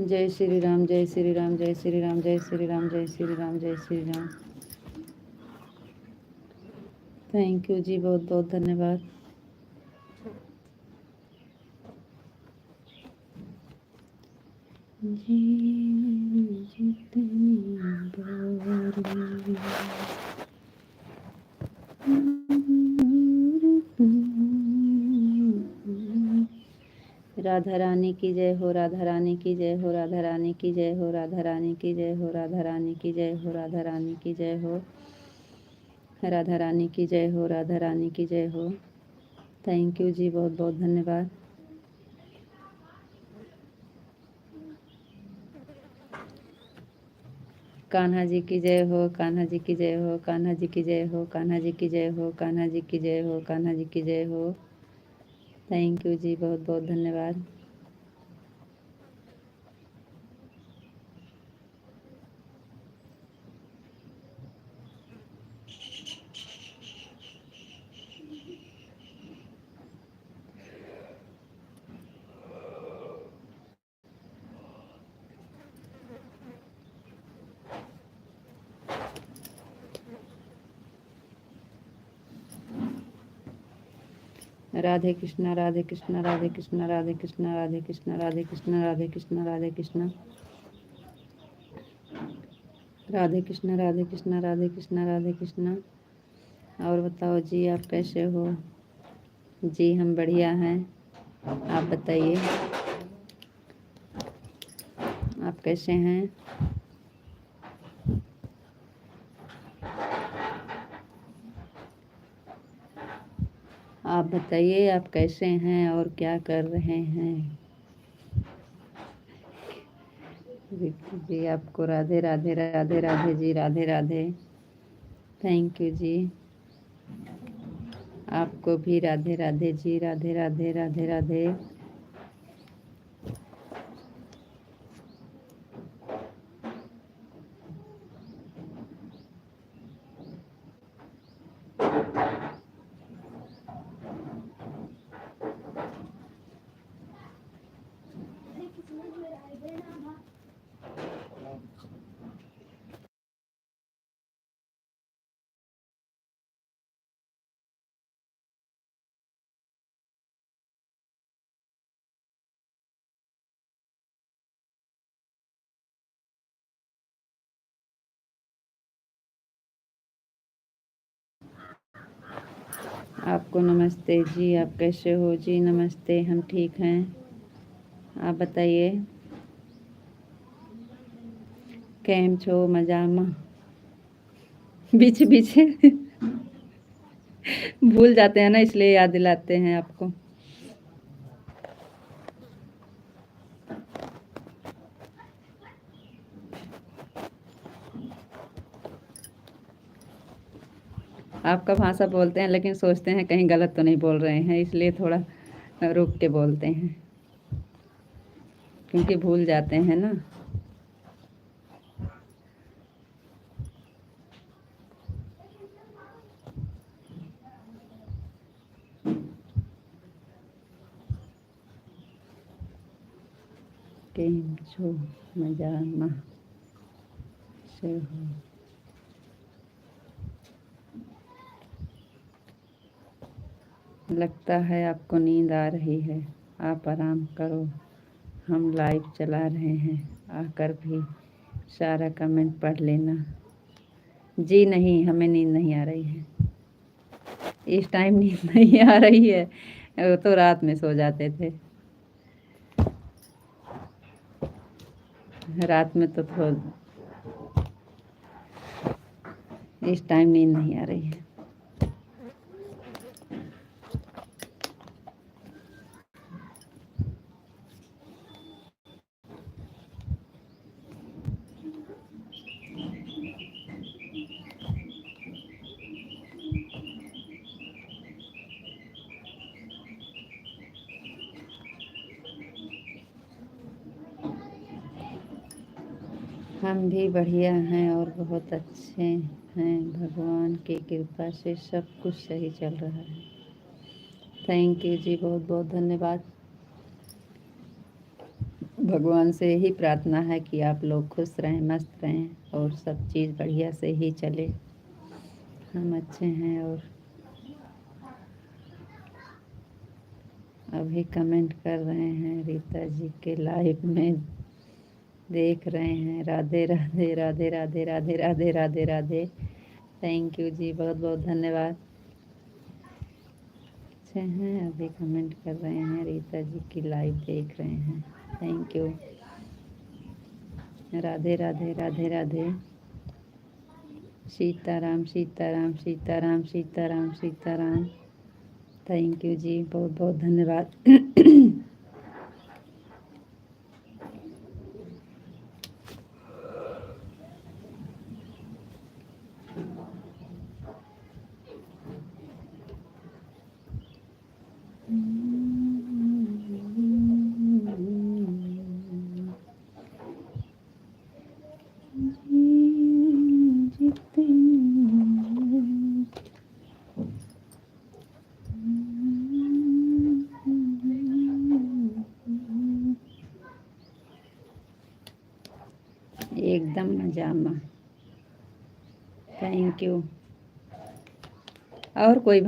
जय श्री राम, जय श्री राम, जय श्री राम, जय श्री राम, जय श्री राम, जय श्री राम। थैंक यू जी, बहुत बहुत धन्यवाद। राधा रानी की जय हो, राधा रानी की जय हो, राधा रानी की जय हो, राधा रानी की जय हो, राधा रानी की जय हो, राधा रानी की जय हो, राधा रानी की जय हो, राधा रानी की जय हो। थैंक यू जी, बहुत बहुत धन्यवाद। कान्हा जी की जय हो, कान्हा जी की जय हो, कान्हा जी की जय हो, कान्हा जी की जय हो, कान्हा जी की जय हो, कान्हा जी की जय हो। थैंक यू जी, बहुत बहुत धन्यवाद। राधे कृष्णा, राधे कृष्णा, राधे कृष्णा, राधे कृष्णा, राधे कृष्णा, राधे कृष्णा, राधे कृष्णा, राधे कृष्णा, राधे कृष्णा, राधे कृष्णा, राधे कृष्णा, राधे कृष्णा। और बताओ जी, आप कैसे हो? जी हम बढ़िया हैं, आप बताइए आप कैसे हैं? आप बताइए आप कैसे हैं और क्या कर रहे हैं? जी आपको राधे राधे, राधे राधे जी, राधे राधे। थैंक यू जी, आपको भी राधे राधे जी, राधे राधे, राधे राधे। आपको नमस्ते जी, आप कैसे हो जी? नमस्ते, हम ठीक हैं, आप बताइए केम छो? मजामा? बीच बीच भूल जाते हैं ना, इसलिए याद दिलाते हैं आपको। आपका भाषा बोलते हैं लेकिन सोचते हैं कहीं गलत तो नहीं बोल रहे हैं, इसलिए थोड़ा रुक के बोलते हैं, क्योंकि भूल जाते हैं ना। केम छो? मजामा से हो? लगता है आपको नींद आ रही है, आप आराम करो, हम लाइव चला रहे हैं, आकर भी सारा कमेंट पढ़ लेना। जी नहीं, हमें नींद नहीं आ रही है, इस टाइम नींद नहीं आ रही है, वो तो रात में सो जाते थे, रात में तो इस टाइम नींद नहीं आ रही है। हम भी बढ़िया हैं और बहुत अच्छे हैं, भगवान की कृपा से सब कुछ सही चल रहा है। थैंक यू जी, बहुत बहुत धन्यवाद। भगवान से यही प्रार्थना है कि आप लोग खुश रहें, मस्त रहें और सब चीज़ बढ़िया से ही चले। हम अच्छे हैं और अभी कमेंट कर रहे हैं रीता जी के लाइव में देख रहे हैं। राधे राधे राधे राधे राधे राधे राधे राधे। थैंक यू जी, बहुत बहुत धन्यवाद। अच्छे हैं, अभी कमेंट कर रहे हैं रीता जी की लाइव देख रहे हैं। Thank you. Radhe Radhe Radhe Radhe. Sitaram Sitaram Sitaram Sitaram Sitaram. Thank you ji, बहुत बहुत धन्यवाद। एकदम मजा में। Thank you. और कोई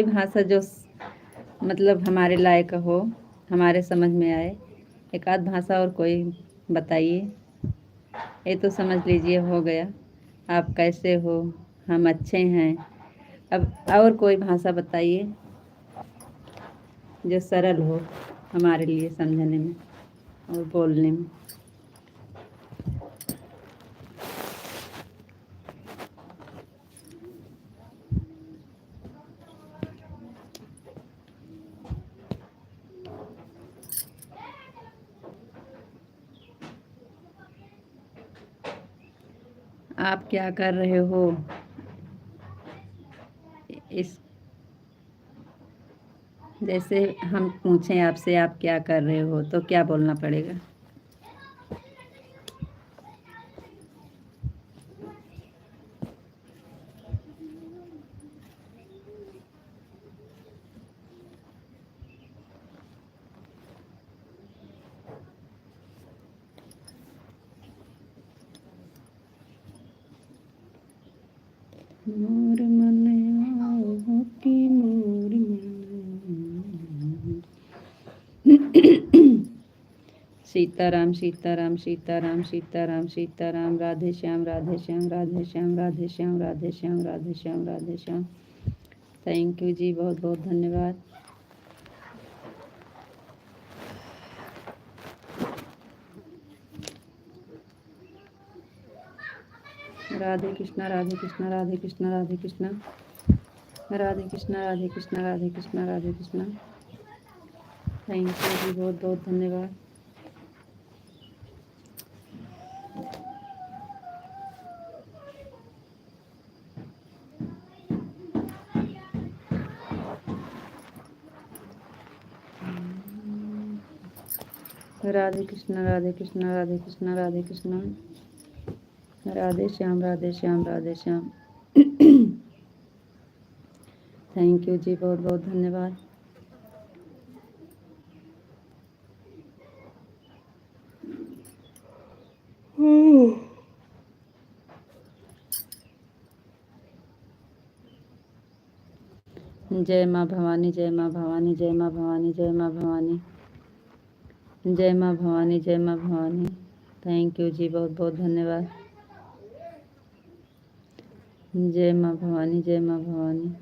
भाषा जो मतलब हमारे लायक हो, हमारे समझ में आए, एक आध भाषा और कोई बताइए। ये तो समझ लीजिए हो गया। आप कैसे हो? हम अच्छे हैं। अब और कोई भाषा बताइए जो सरल हो हमारे लिए समझने में और बोलने में। आप क्या कर रहे हो? इस जैसे हम पूछें आपसे आप क्या कर रहे हो तो क्या बोलना पड़ेगा? मोर मनवा हो कि मोर सीताराम सीताराम सीताराम सीताराम सीताराम। राधे श्याम राधे श्याम राधे श्याम राधे श्याम राधे श्याम राधे श्याम राधे श्याम। थैंक यू जी, बहुत बहुत धन्यवाद। राधे कृष्णा राधे कृष्णा राधे कृष्णा राधे कृष्णा राधे कृष्णा राधे कृष्णा राधे कृष्णा राधे कृष्णा। थैंक यू जी, बहुत बहुत धन्यवाद। राधे कृष्णा राधे कृष्णा राधे कृष्णा राधे कृष्णा। राधे श्याम राधे श्याम राधे श्याम। थैंक यू जी, बहुत बहुत धन्यवाद। जय माँ भवानी जय माँ भवानी जय माँ भवानी जय माँ भवानी जय माँ भवानी जय माँ भवानी। थैंक यू जी, बहुत बहुत धन्यवाद। जय माँ भवानी जय माँ भवानी।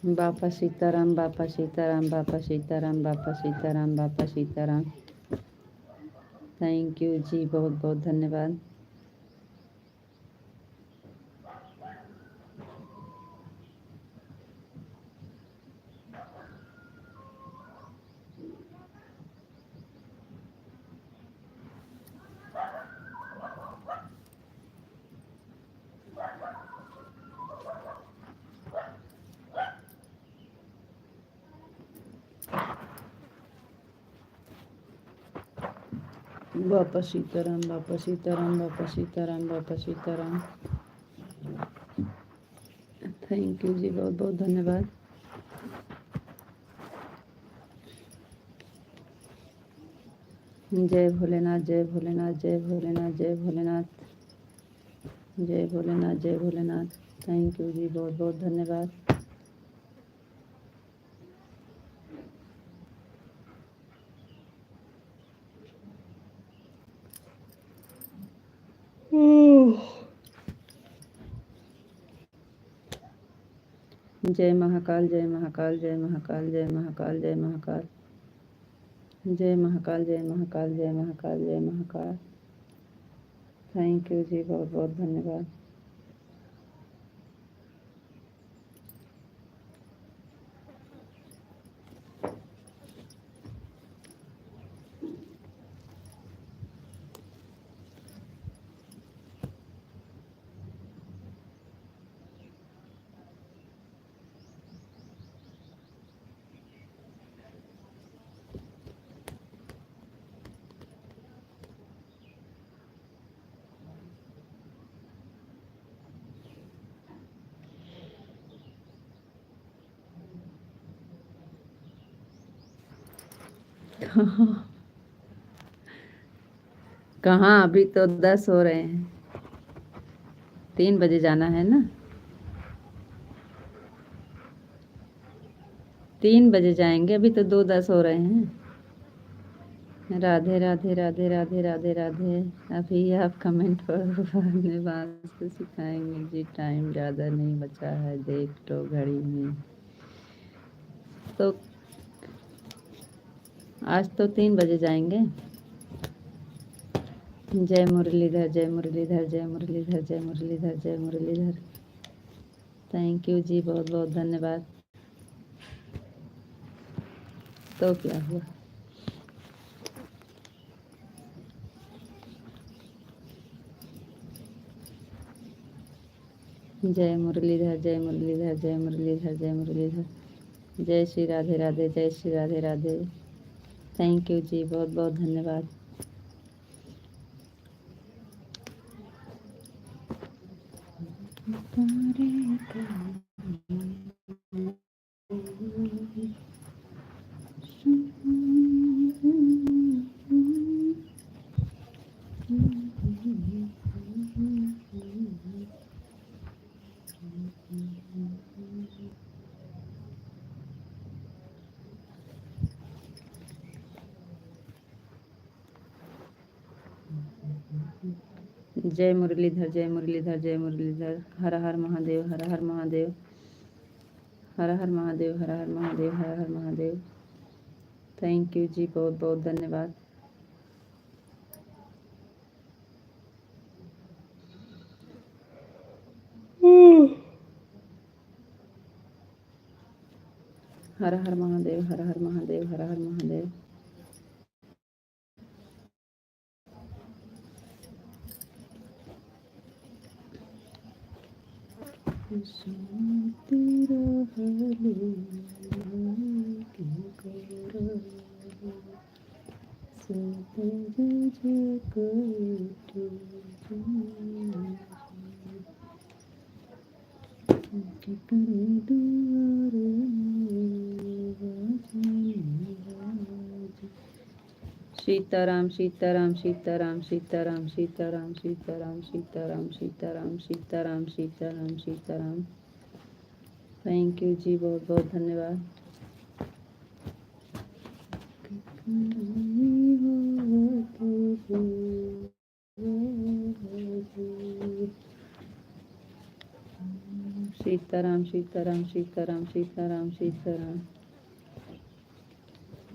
बापा सीताराम बापा सीताराम बापा सीताराम बापा सीताराम बापा सीताराम। थैंक यू जी, बहुत बहुत धन्यवाद। बापा सीताराम, बापा सीताराम, बापा सीताराम, बापा सीताराम। थैंक यू जी, बहुत बहुत धन्यवाद। जय भोलेनाथ, जय भोलेनाथ, जय भोलेनाथ, जय भोलेनाथ, जय भोलेनाथ, जय भोलेनाथ। थैंक यू जी, बहुत बहुत धन्यवाद। जय महाकाल, जय महाकाल, जय महाकाल, जय महाकाल, जय महाकाल, जय महाकाल, जय महाकाल, जय महाकाल, जय महाकाल। थैंक यू जी, बहुत बहुत धन्यवाद। कहाँ, अभी तो 10 हो रहे हैं। 3 बजे जाना है ना, 3 बजे जाएंगे, अभी तो 2:10 हो रहे हैं। राधे राधे राधे राधे राधे राधे। अभी आप कमेंट पर बात से सिखाएंगे जी, टाइम ज़्यादा नहीं बचा है, देख लो घड़ी में। तो आज तो 3 बजे जाएंगे। जय मुरलीधर, जय मुरलीधर, जय मुरलीधर, जय मुरलीधर, जय मुरलीधर। थैंक यू जी, बहुत बहुत धन्यवाद। तो क्या हुआ, जय मुरलीधर, जय मुरलीधर, जय मुरलीधर, जय मुरलीधर। जय श्री राधे राधे, जय श्री राधे राधे। थैंक यू जी, बहुत बहुत धन्यवाद। जय मुरलीधर, जय मुरलीधर, जय मुरलीधर। हर हर महादेव, हर हर महादेव, हर हर महादेव, हर हर महादेव, हर हर महादेव। थैंक यू जी, बहुत बहुत धन्यवाद। हर हर महादेव, हर हर महादेव, हर हर महादेव। सीताराम, सीताराम, सीताराम, सीताराम, सीताराम, सीताराम, सीताराम, सीताराम, सीताराम, सीताराम, सीताराम। थैंक यू जी, बहुत बहुत धन्यवाद। सीताराम, सीताराम, सीताराम, सीताराम, सीताराम।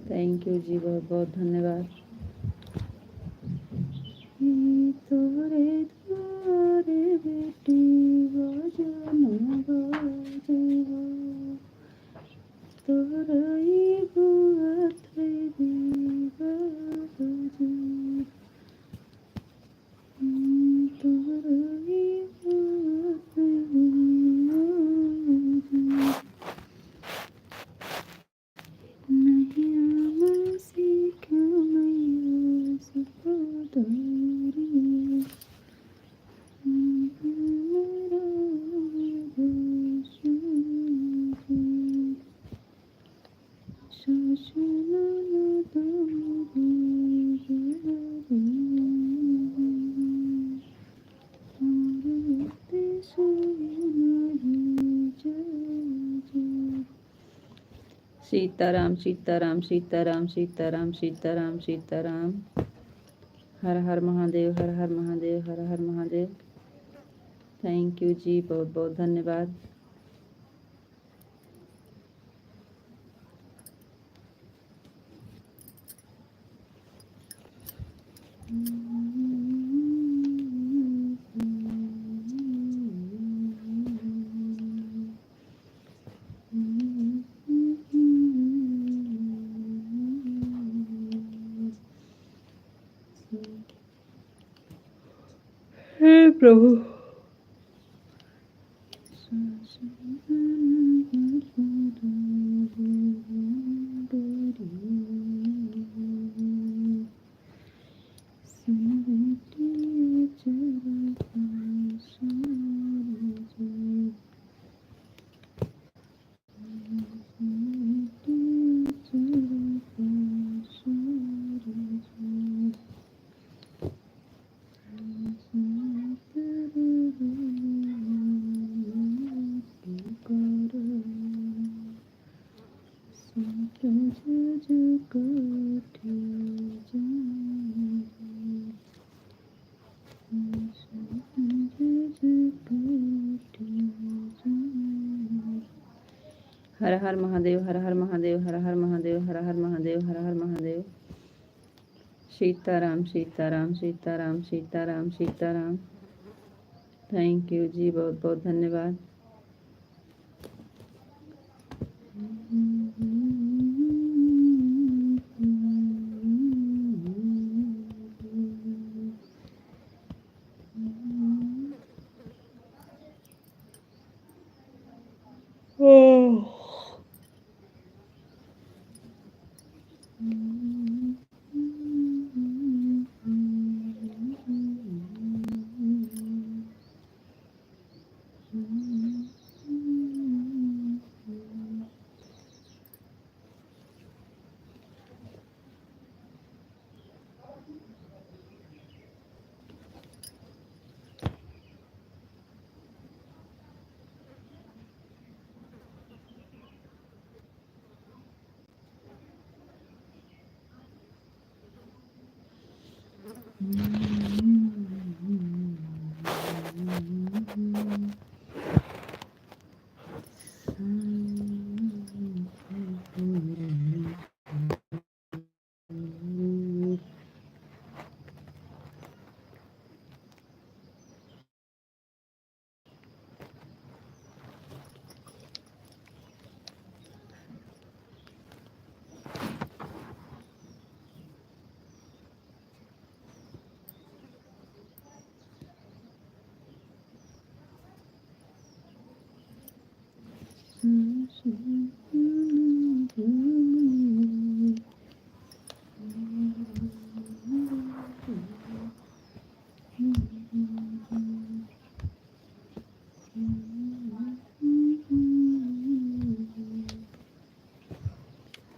थैंक यू जी, बहुत बहुत धन्यवाद। तोरे द्वारे बेटी बजना बजवा, तोरई बुआत दीवा बजू, तोरई बुआत दीवा बजू। नहीं आमसी क्यों मैया सुपा सीताराम सीताराम सीताराम सीताराम सीताराम सीताराम। हर हर महादेव, हर हर महादेव, हर हर महादेव। थैंक यू जी, बहुत बहुत धन्यवाद। हे प्रभु। हर हर महादेव, हर हर महादेव, हर हर महादेव, हर हर महादेव, हर हर महादेव। सीताराम सीताराम सीताराम सीताराम सीताराम। थैंक यू जी, बहुत बहुत धन्यवाद।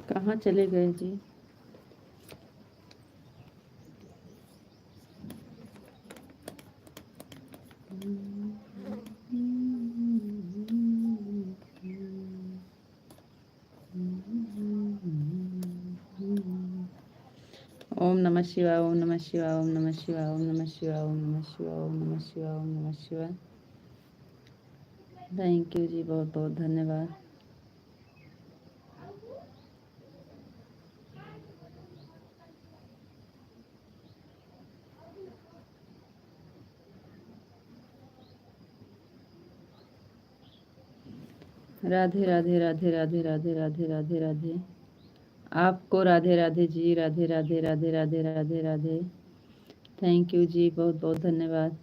कहाँ चले गए जी? ओम नमः शिवाय, ओम नमः शिवाय, ओम नमः शिवाय, ओम नमः शिवाय, ओम नमः शिवाय, ओम नमः शिवाय, ओम नमः शिवाय। थैंक यू जी, बहुत बहुत धन्यवाद। राधे राधे राधे राधे राधे राधे राधे राधे। आपको राधे राधे जी, राधे राधे राधे राधे राधे राधे। थैंक यू जी, बहुत बहुत धन्यवाद।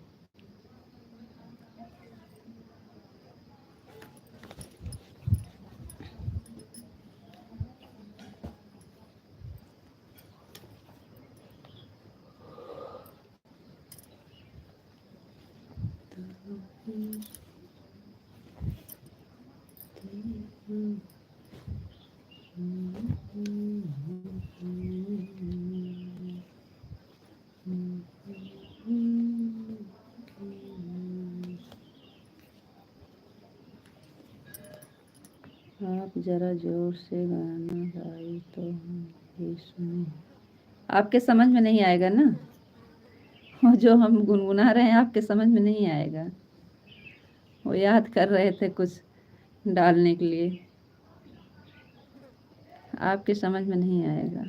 ज़रा जोर से गाना गाई तो हम भी सुने। आपके समझ में नहीं आएगा ना, वो जो हम गुनगुना रहे हैं आपके समझ में नहीं आएगा। वो याद कर रहे थे कुछ डालने के लिए, आपके समझ में नहीं आएगा।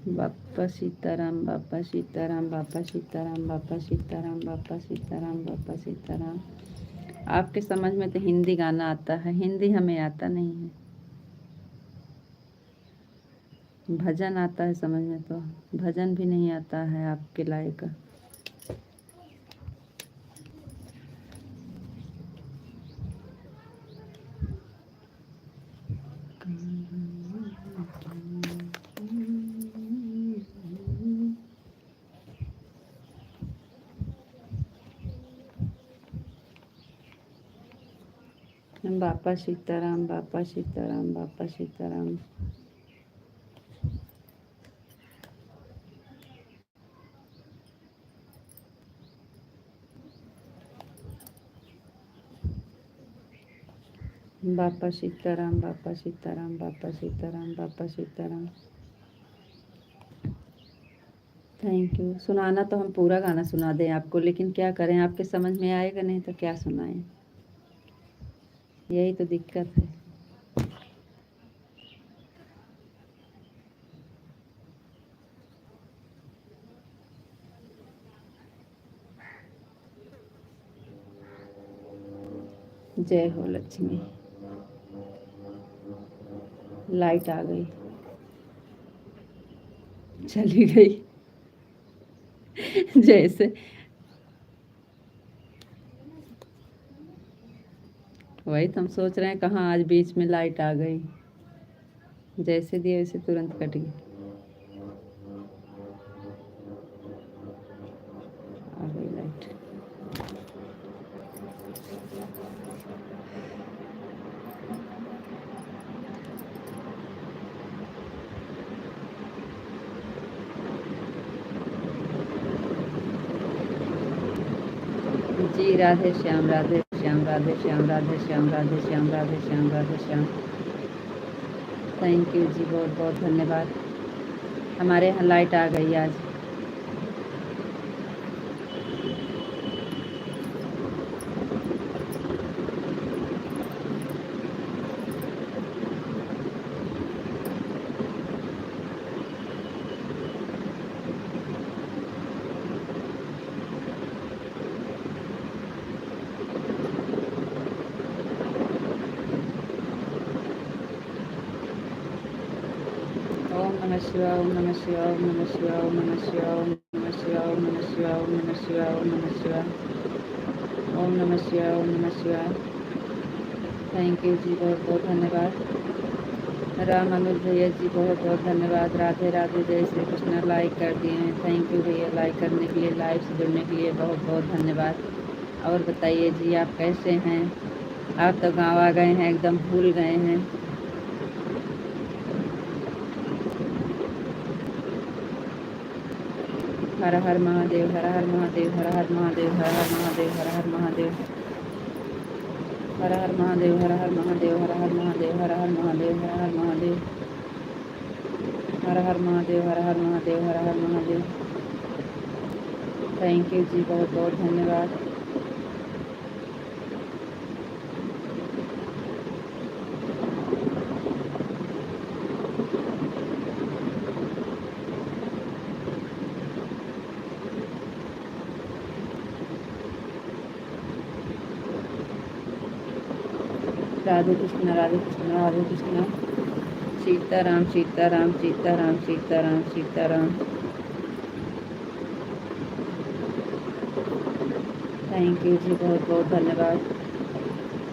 बापा सीताराम, बापा सीताराम, बापा सीताराम, बापा सीताराम, बापा सीताराम, बापा सीताराम। आपके समझ में तो हिंदी गाना आता है, हिंदी हमें आता नहीं है। भजन आता है समझ में, तो भजन भी नहीं आता है आपके लायक। बापा सीताराम, बापा सीताराम, बापा सीताराम। बापा सीताराम, बापा सीताराम, बापा सीताराम, बापा सीताराम। Thank you. सुनाना तो हम पूरा गाना सुना दें आपको, लेकिन क्या करें, आपके समझ में आएगा नहीं तो क्या सुनाएं, यही तो दिक्कत है। जय हो लक्ष्मी। लाइट आ गई, चली गई जैसे वही तो हम सोच रहे हैं, कहाँ आज बीच में लाइट आ गई, जैसे दिए वैसे तुरंत कट गई। आ गई लाइट। जी राधे श्याम, राधे श्याम, राधे श्याम, राधे श्याम, राधे श्याम, राधे श्याम, राधे श्याम। थैंक यू जी, बहुत बहुत धन्यवाद। हमारे यहाँ लाइट आ गई आज। ओम नमः शिवाय, ओम नमः शिवाय, ओम नमः शिवाय, ओम नमः शिवाय, ओम नमः शिवाय, ओम नमः शिवाय, ओम नमः शिवाय, ओम नमः शिवाय, ओम नमः शिवाय, ओम नमः शिवाय। थैंक यू जी, बहुत बहुत धन्यवाद। राम अनुज भैया जी, बहुत बहुत धन्यवाद। राधे राधे, जय श्री कृष्ण। लाइक कर दिए हैं, थैंक यू भैया, लाइक करने के लिए, लाइव से जुड़ने के लिए बहुत बहुत धन्यवाद। और बताइए जी, आप कैसे हैं? आप तो गाँव आ गए हैं, एकदम भूल गए हैं। हर हर महादेव, हर हर महादेव, हर हर महादेव, हर हर महादेव, हर हर महादेव, हर हर महादेव, हर हर महादेव, हर हर महादेव, हर हर महादेव, हर हर महादेव, हर हर महादेव, हर हर महादेव, हर हर महादेव। थैंक यू जी, बहुत बहुत धन्यवाद। राधे कृष्ण, राधे कृष्ण, राधे कृष्ण। सीताराम, सीताराम, सीताराम, सीताराम, सीताराम। थैंक यू जी, बहुत बहुत धन्यवाद।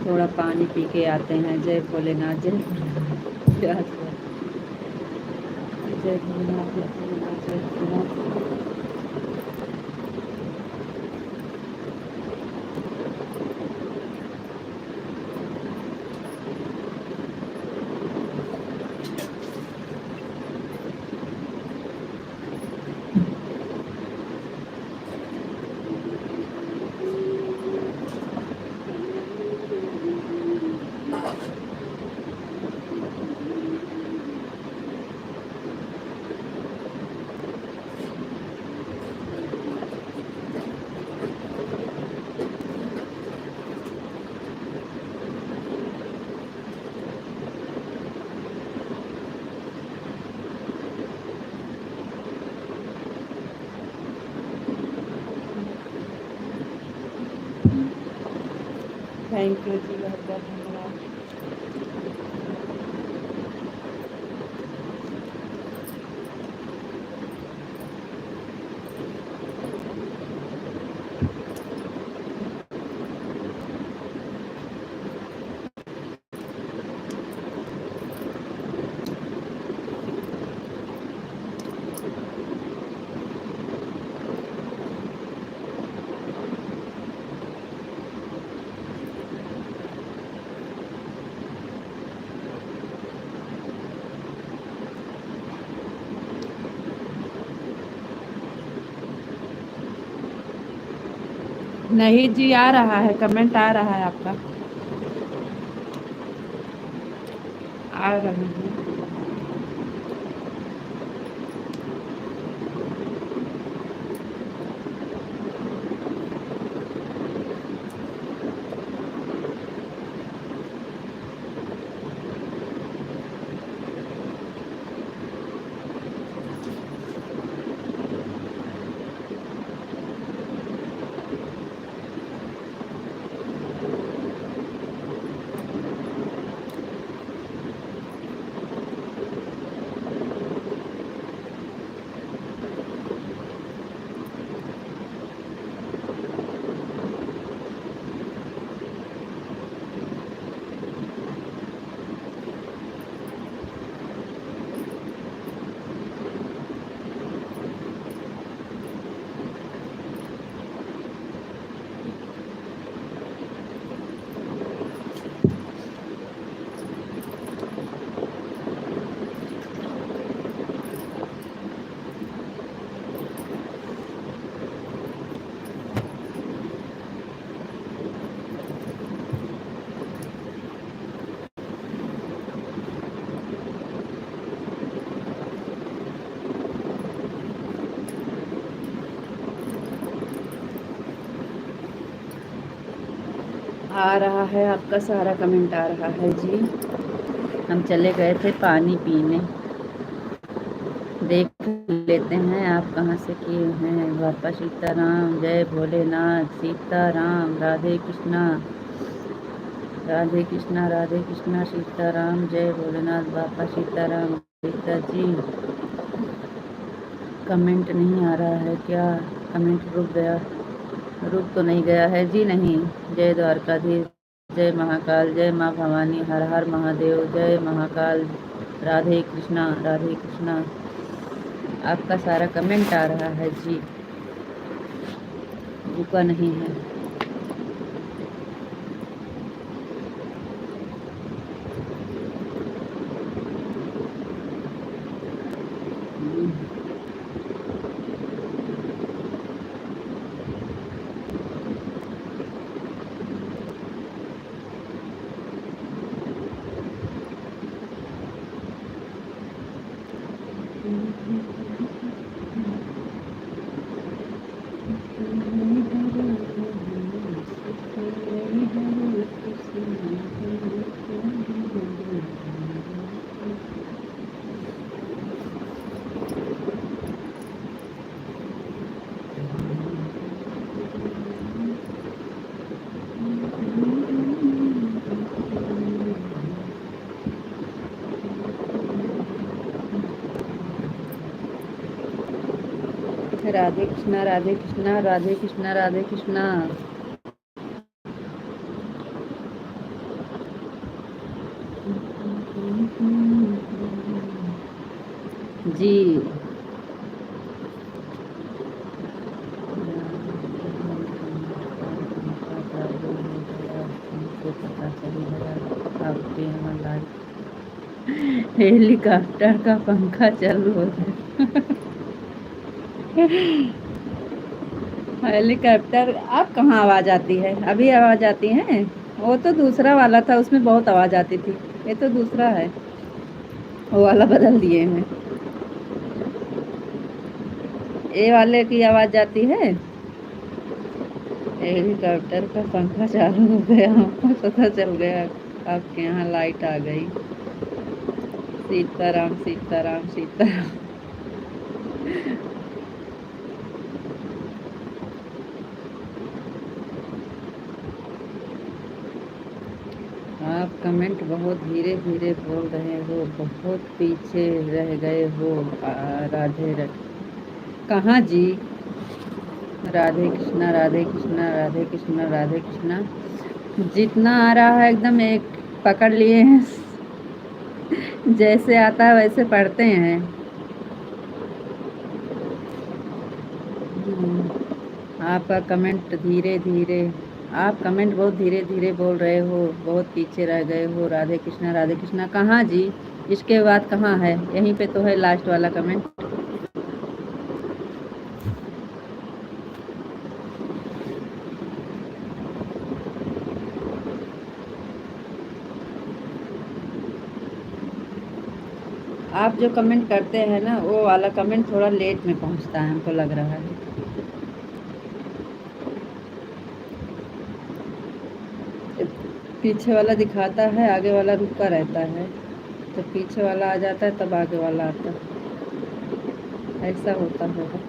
थोड़ा पानी पी के आते हैं। जय भोलेनाथ, जय भोलेनाथ, जय भोलेनाथ, जय भोलेनाथ, जय भोलेनाथ। थैंक यू जी, बहुत बहुत धन्यवाद। नहीं जी, आ रहा है, कमेंट आ रहा है आपका, आ रहा है। आ रहा है, आपका सारा कमेंट आ रहा है जी। हम चले गए थे पानी पीने, देख लेते हैं आप कहाँ से किए हैं। बापा सीताराम, जय भोलेनाथ, सीताराम, राधे कृष्णा, राधे कृष्णा, राधे कृष्णा, सीताराम, जय भोलेनाथ, बापा सीताराम। गीता जी, कमेंट नहीं आ रहा है क्या? कमेंट रुक गया? रुक तो नहीं गया है जी, नहीं। जय द्वारकाधीश, जय महाकाल, जय माँ भवानी, हर हर महादेव, जय महाकाल, राधे कृष्णा, राधे कृष्णा। आपका सारा कमेंट आ रहा है जी, रुका नहीं है। राधे कृष्णा, राधे कृष्णा, राधे कृष्णा, राधे कृष्णा। जी, पता चली है आपके यहाँ लाइट, हेलीकॉप्टर का पंखा चालू हो गया। हेलीकॉप्टर, आप कहाँ आवाज़ आती है? अभी आवाज़ आती है? वो तो दूसरा वाला था, उसमें बहुत आवाज़ आती थी। ये तो दूसरा है, वो वाला बदल दिए हैं। ये वाले की आवाज़ आती है। हेलीकॉप्टर का पंखा चालू हो गया, हमको पता चल गया आपके यहाँ लाइट आ गई। सीताराम, सीताराम, सीताराम। आप कमेंट बहुत धीरे धीरे बोल रहे हो, बहुत पीछे रह गए हो। कहाँ जी? राधे कृष्णा राधे कृष्णा राधे कृष्णा राधे कृष्णा। जितना आ रहा है एकदम एक पकड़ लिए हैं। जैसे आता है वैसे पढ़ते हैं। आपका कमेंट धीरे धीरे, आप कमेंट बहुत धीरे धीरे बोल रहे हो, बहुत पीछे रह गए हो। राधे कृष्णा राधे कृष्णा। कहाँ जी? इसके बाद कहाँ है? यहीं पे तो है लास्ट वाला कमेंट। आप जो कमेंट करते हैं ना, वो वाला कमेंट थोड़ा लेट में पहुंचता है, हमको लग रहा है। पीछे वाला दिखाता है, आगे वाला रुका रहता है। जब पीछे वाला आ जाता है तब आगे वाला आता है, ऐसा होता होगा।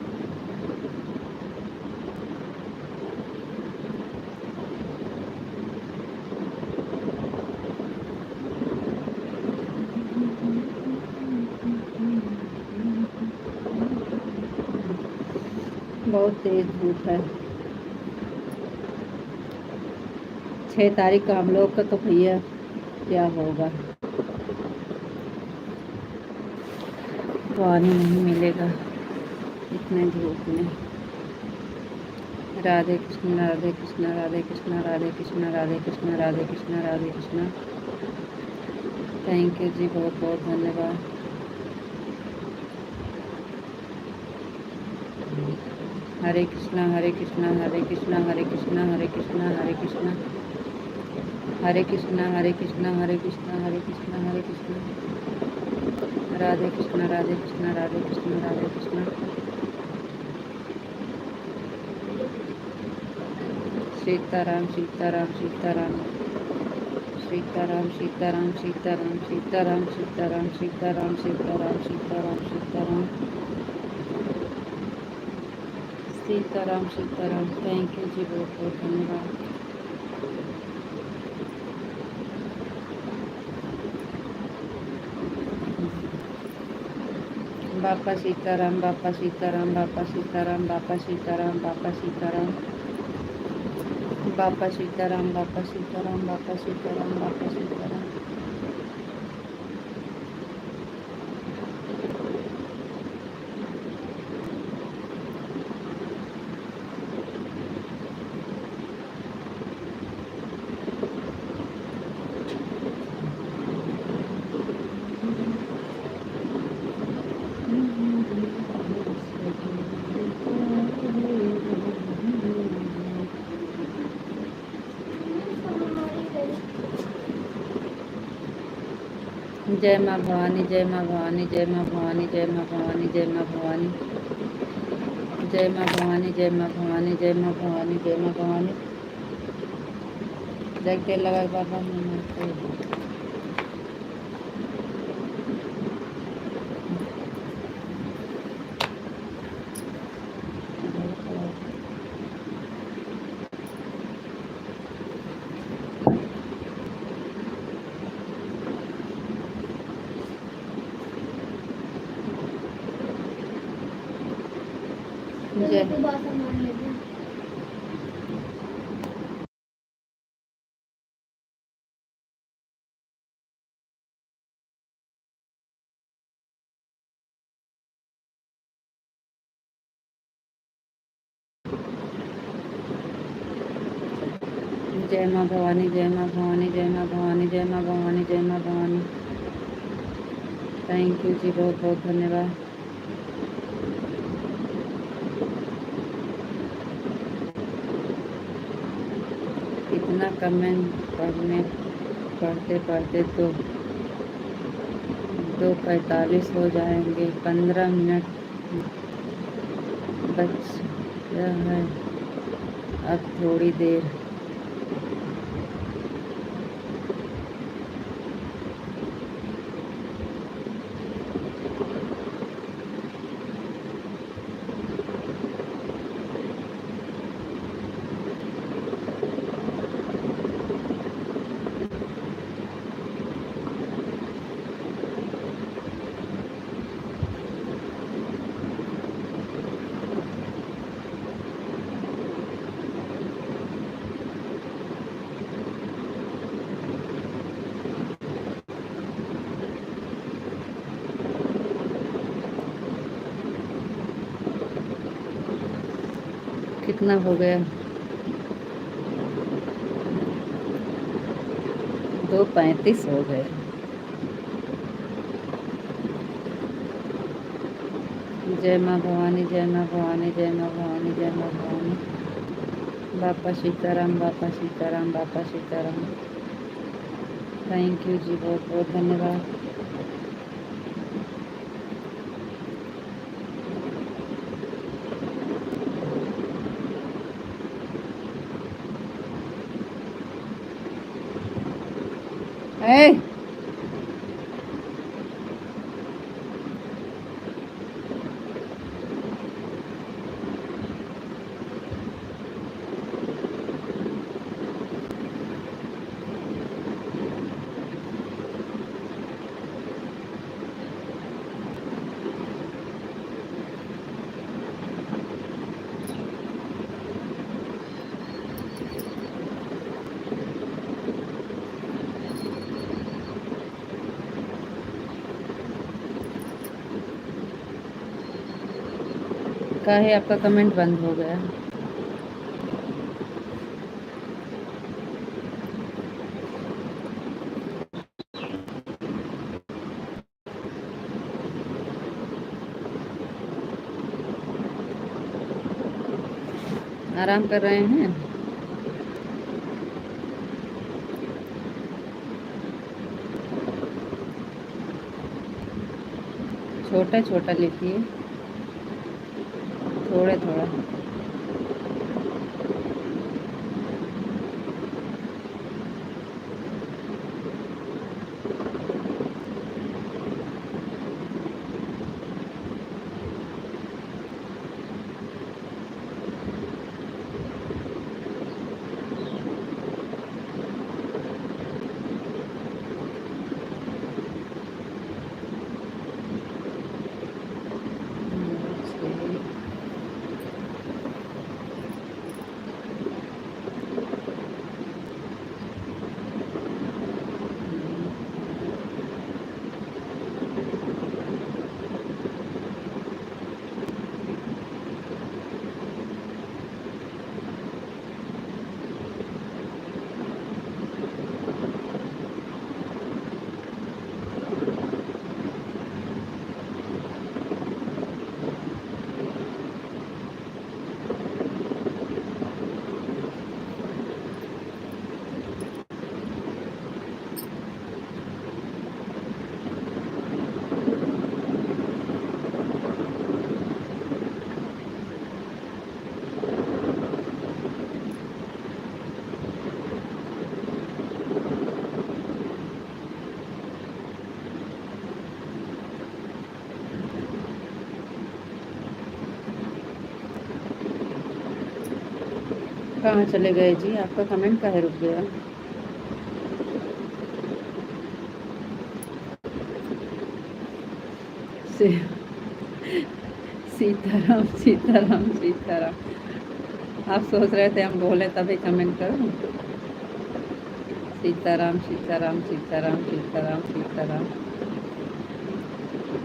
बहुत तेज धूप है। 6 तारीख का हम लोग का तो भैया क्या होगा, पानी नहीं मिलेगा इतने धूप में। राधे कृष्णा राधे कृष्णा राधे कृष्णा राधे कृष्णा राधे कृष्णा राधे कृष्णा राधे कृष्णा। थैंक यू जी, बहुत बहुत धन्यवाद। हरे कृष्णा हरे कृष्णा हरे कृष्णा हरे कृष्णा हरे कृष्णा हरे कृष्णा हरे कृष्णा हरे कृष्णा हरे कृष्णा हरे कृष्णा हरे कृष्णा। राधे कृष्णा राधे कृष्णा राधे कृष्णा राधे कृष्णा। सीताराम सीताराम सीताराम सीताराम सीताराम सीताराम सीताराम सीताराम सीताराम सीताराम सीताराम सीताराम सीताराम सीताराम। थैंक यू जी, बहुत बहुत धन्यवाद। बापा सीताराम बापा सीताराम बापा सीताराम बापा सीताराम बापा सीताराम बापा सीताराम बापा सीताराम बापा सीताराम बापा सीताराम। जय माँ भवानी जय माँ भवानी जय माँ भवानी जय माँ भवानी जय माँ भवानी जय माँ भवानी जय माँ भवानी जय माँ भवानी जय माँ भवानी। देख तेल लगा बाबा। जय माँ भवानी जय माँ भवानी जय माँ भवानी जय माँ भवानी जय माँ भवानी। थैंक यू जी, बहुत बहुत धन्यवाद। इतना कमेंट पढ़ते पढ़ते तो 2:45 हो जाएंगे। 15 मिनट बच है, अब थोड़ी देर। कितना हो गया? 2:35 हो गए। जय माँ भवानी, जय माँ भवानी, जय माँ भवानी, जय माँ भवानी। बापा सीताराम, बापा सीताराम, बापा सीताराम। थैंक यू जी, बहुत बहुत धन्यवाद। ए काहे आपका कमेंट बंद हो गया? आराम कर रहे हैं? छोटा छोटा लिखिए, थोड़ा थोड़ा। कहाँ चले गए जी? आपका कमेंट काहे रुक गया? सीताराम, सीताराम, सीताराम। आप सोच रहे थे हम बोले तभी कमेंट करो? सीताराम, सीताराम, सीताराम, सीताराम, सीताराम।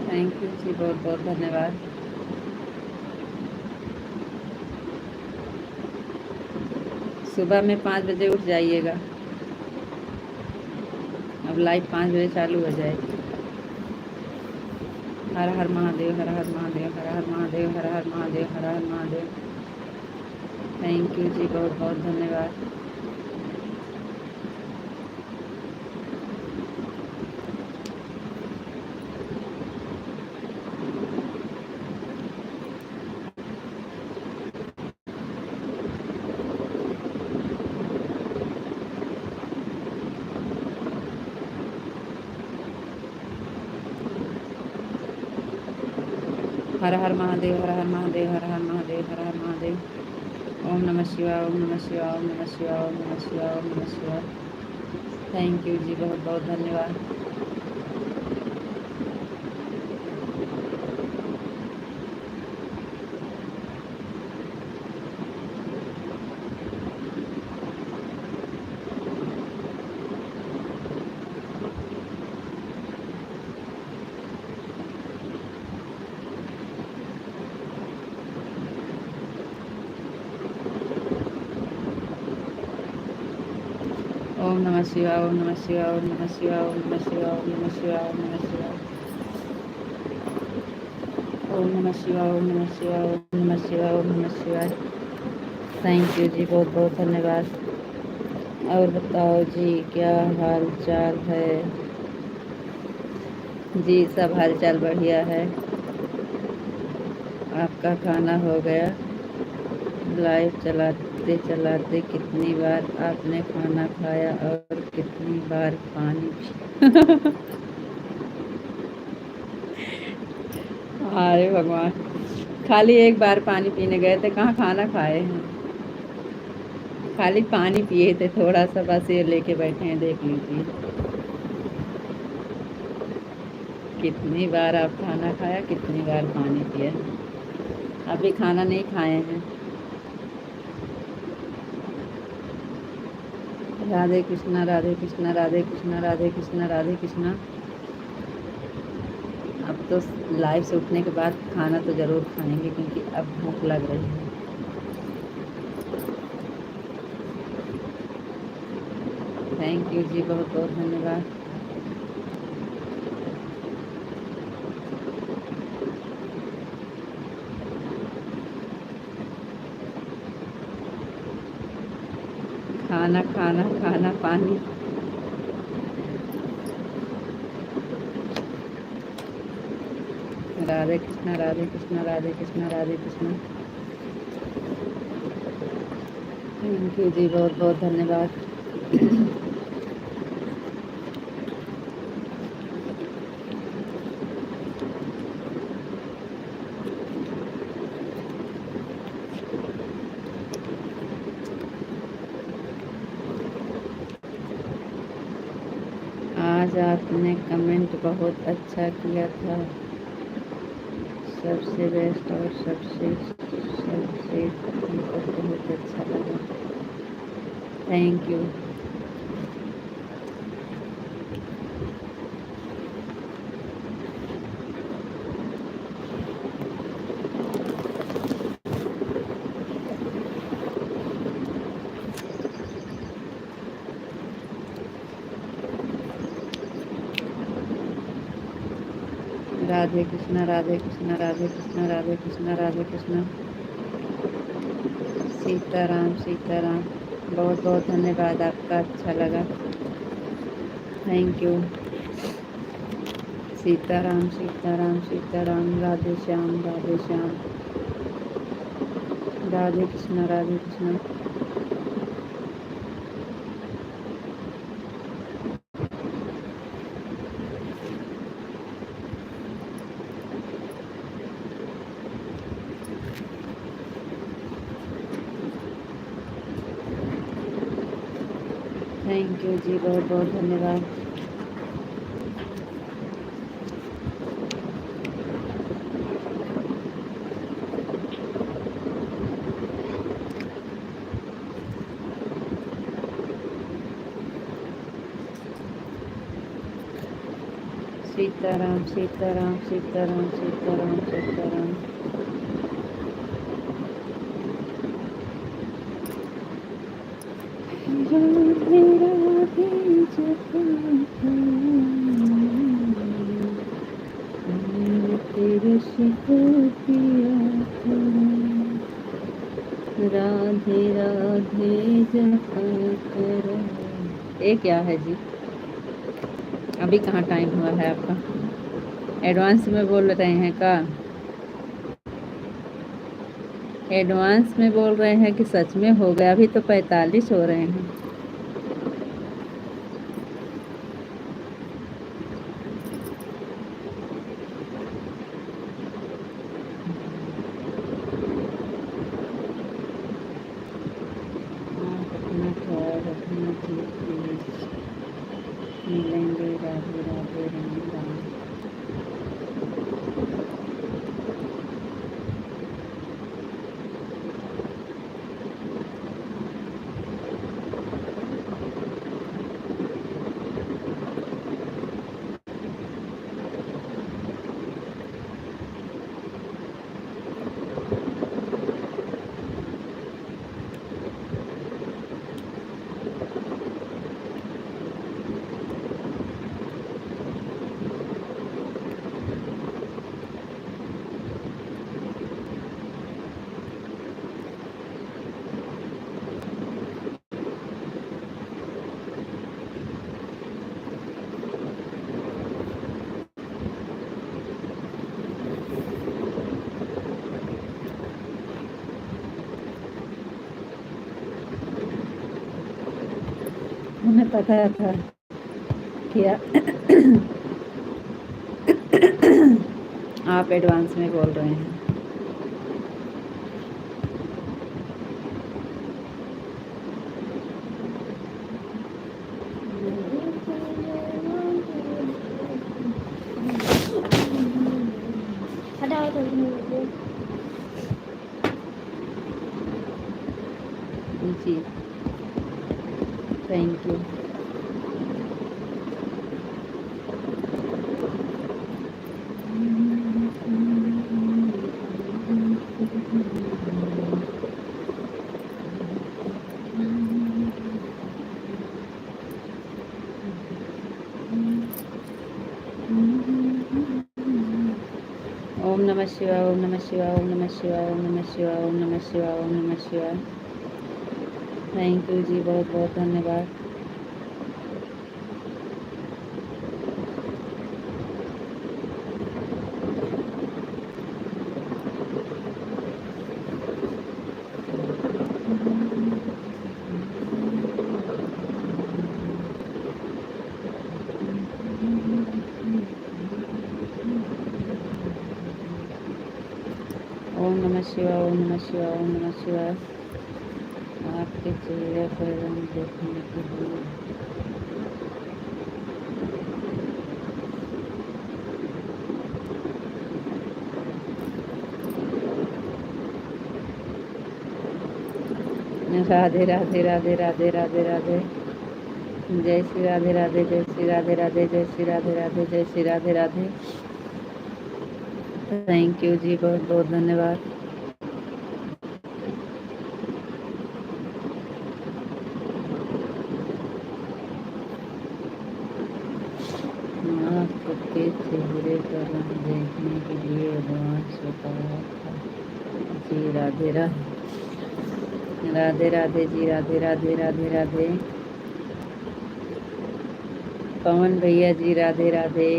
थैंक यू जी, बहुत बहुत धन्यवाद। सुबह में 5 बजे उठ जाइएगा। अब लाइव 5 बजे चालू हो जाएगी। हर हर महादेव, हर हर महादेव, हर हर महादेव, हर हर महादेव, हर हर महादेव। थैंक यू जी, बहुत बहुत धन्यवाद। हर हर महादेव, हर हर महादेव, हर हर महादेव, हर हर महादेव। ओम नमः शिवाय, ओम नमः शिवाय, ओम नमः शिवाय, ओम नमः शिवाय, ओम नमः शिवाय। थैंक यू जी, बहुत बहुत धन्यवाद। ओम नमः शिवाय, ओम नमः शिवाय, ओम नमः शिवाय, ओम नमः शिवाय, ओम नमः शिवाय, ओम नमः शिवाय, ओम नमः शिवाय, ओम नमः शिवाय, ओम नमः शिवाय, ओम नमः शिवाय। थैंक यू जी, बहुत बहुत धन्यवाद। और बताओ जी, क्या हाल चाल है? जी सब हाल चाल बढ़िया है। आपका खाना हो गया? लाइव चलाते चलाते कितनी बार आपने खाना खाया और कितनी बार पानी पिया? अरे भगवान, खाली एक बार पानी पीने गए थे, कहाँ खाना खाए हैं। खाली पानी पिए थे थोड़ा सा, बस ये लेके बैठे हैं, देख लीजिए। कितनी बार आप खाना खाया, कितनी बार पानी पिया? अभी खाना नहीं खाए हैं। राधे कृष्णा, राधे कृष्णा, राधे कृष्णा, राधे कृष्णा, राधे कृष्णा। अब तो लाइव से उठने के बाद खाना तो ज़रूर खाएंगे, क्योंकि अब भूख लग रही है। थैंक यू जी, बहुत बहुत धन्यवाद। खाना खाना खाना पानी। राधे कृष्णा, राधे कृष्णा, राधे कृष्णा, राधे कृष्णा। थैंक यू जी, बहुत बहुत धन्यवाद। आज आपने कमेंट बहुत अच्छा किया था, सबसे बेस्ट और सबसे सबसे हमको बहुत अच्छा लगा। Thank you. राधे कृष्णा, राधे कृष्णा, राधे कृष्णा, राधे कृष्णा, राधे कृष्णा। सीताराम, सीताराम। बहुत बहुत धन्यवाद, आपका अच्छा लगा। Thank you. Sitaram, Sitaram, Sitaram. Radhe Shyam, Radhe Shyam. Radhe Krishna, Radhe Krishna. Thank you ji, बहुत बहुत धन्यवाद। सीताराम, सीताराम, सीताराम, सीताराम, सीताराम। राधे राधे जपा तेरे शिको पिया करूं, राधे राधे जपा करो। ये क्या है जी? अभी कहाँ टाइम हुआ है आपका? एडवांस में बोल रहे हैं का? एडवांस में बोल रहे हैं कि सच में हो गया? अभी तो 45 हो रहे हैं। आप अपना ख्याल रखना जी, प्लीज। मिलेंगे। राधे राधे, राम राम। हमें पता था कि आप एडवांस में बोल रहे हैं। जी थैंक यू। ओम नमः शिवाय, ओम नमः शिवाय, ओम नमः शिवाय, ओम नमः शिवाय, ओम नमः शिवाय, ओम नमः शिवाय। थैंक यू जी, बहुत बहुत धन्यवाद। ओम नमः शिवाय, ओम नमः शिवाय, ओम नमः शिवाय। आपके चेहरे पर रंग देखने के लिए राधे राधे राधे राधे राधे राधे। जय श्री राधे राधे, जय श्री राधे राधे, जय श्री राधे राधे, जय श्री राधे राधे। थैंक यू जी, बहुत बहुत धन्यवाद। आपके चेहरे पर रंग देखने के लिए एडवांस बताया था। जी राधे राधे राधे राधे जी, राधे राधे राधे राधे। पवन भैया जी राधे राधे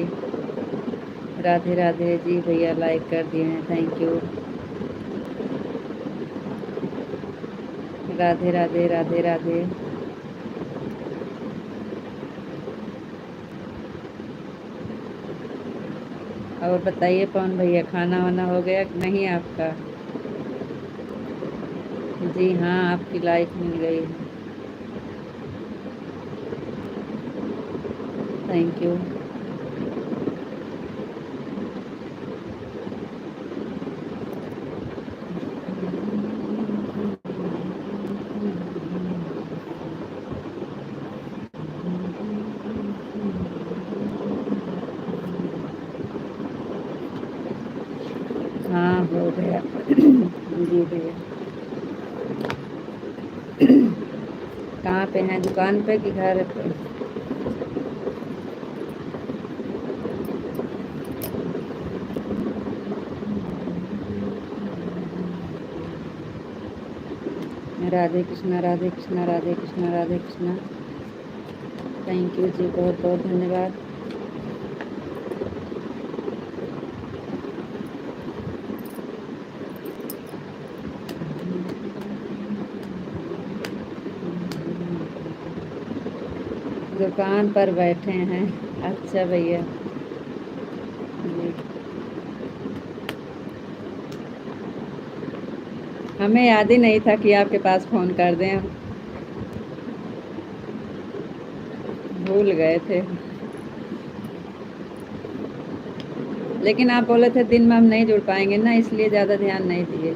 राधे राधे जी। भैया लाइक कर दिए हैं, थैंक यू। राधे राधे राधे राधे। और बताइए पवन भैया, खाना वाना हो गया कि नहीं आपका? जी हाँ, आपकी लाइक मिल गई है, थैंक यू। हाँ हो गया जी भैया। कहाँ पे हैं, दुकान पे कि घर पे? राधे कृष्णा राधे कृष्णा राधे कृष्णा राधे कृष्णा। थैंक यू जी, बहुत बहुत धन्यवाद। दुकान पर बैठे हैं। अच्छा भैया जी, हमें याद ही नहीं था कि आपके पास फ़ोन कर दें, हम भूल गए थे। लेकिन आप बोले थे दिन में हम नहीं जुड़ पाएंगे ना, इसलिए ज़्यादा ध्यान नहीं दिए।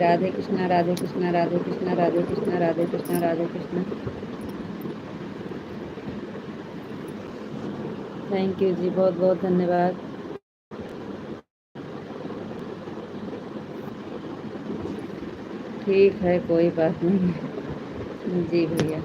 राधे कृष्णा राधे कृष्णा राधे कृष्णा राधे कृष्णा राधे कृष्णा राधे कृष्णा। थैंक यू जी, बहुत बहुत धन्यवाद। ठीक है, कोई बात नहीं जी भैया।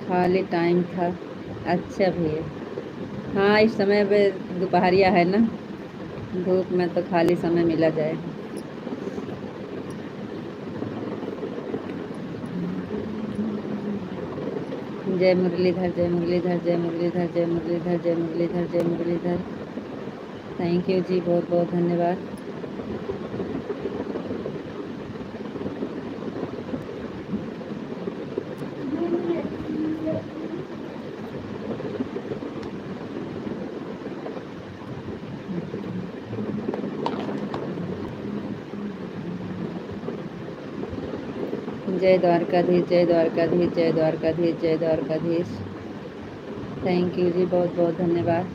खाली टाइम था। अच्छा भैया, हाँ इस समय पे दोपहरिया है ना, धूप में तो खाली समय मिला जाएगा। जय मुरलीधर, जय मुरलीधर, जय मुरलीधर, जय मुरलीधर, जय मुरलीधर, जय मुरलीधर। थैंक यू जी, बहुत बहुत धन्यवाद। जय द्वारकाधीश, जय द्वारकाधीश, जय द्वारकाधीश, जय द्वारकाधीश। थैंक यू जी, बहुत बहुत धन्यवाद।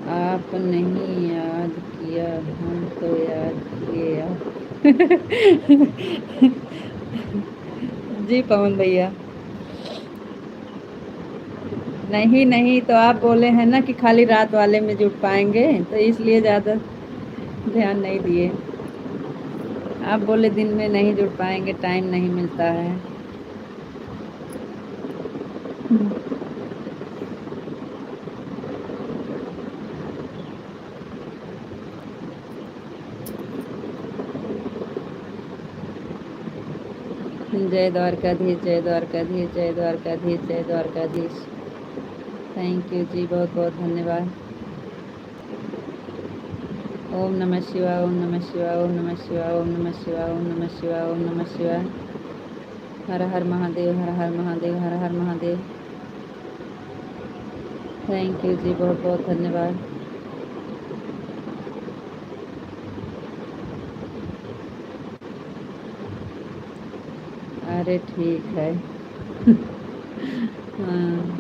आप नहीं याद किया, हम तो याद किए आप। जी पवन भैया, नहीं नहीं, तो आप बोले हैं ना कि खाली रात वाले में जुट पाएंगे, तो इसलिए ज़्यादा ध्यान नहीं दिए। आप बोले दिन में नहीं जुट पाएंगे, टाइम नहीं मिलता है। जय द्वारकाधीश, जय द्वारकाधीश, जय द्वारकाधीश, जय द्वारकाधीश। थैंक यू जी, बहुत बहुत धन्यवाद। ओम नमः शिवाय, ओम नमः शिवाय, ओम नमः शिवाय, ओम नमः शिवाय, ओम नमः शिवाय, ओम नमः शिवाय। हर हर महादेव, हर हर महादेव, हर हर महादेव। थैंक यू जी, बहुत बहुत धन्यवाद। अरे ठीक है। हाँ,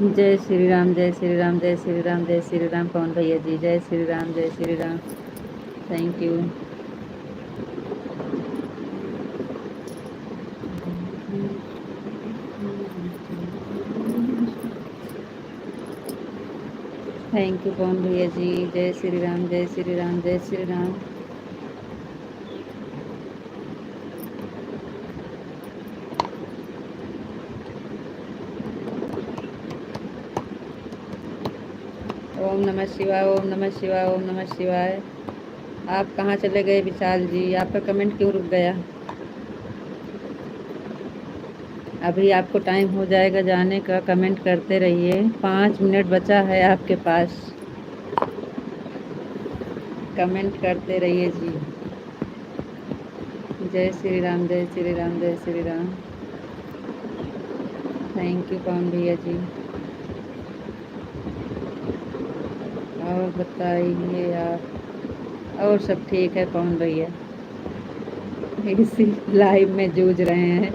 जय श्री राम, जय श्री राम, जय श्री राम, जय श्री राम। पवन भैया जी, जय श्री राम, जय Shri Ram. Thank you. Thank you Pavan भैया जी, जय श्री राम, जय श्री राम, जय श्री राम। ओम नमः शिवाय, ओम नमः शिवाय, ओम नमः शिवाय। आप कहाँ चले गए विशाल जी, आपका कमेंट क्यों रुक गया? अभी आपको टाइम हो जाएगा जाने का, कमेंट करते रहिए, 5 मिनट बचा है आपके पास, कमेंट करते रहिए जी। जय श्री राम, जय श्री राम, जय श्री राम। थैंक यू पवन भैया जी। और बताइए आप? और सब ठीक है पवन भैया, इसी लाइव में जूझ रहे हैं।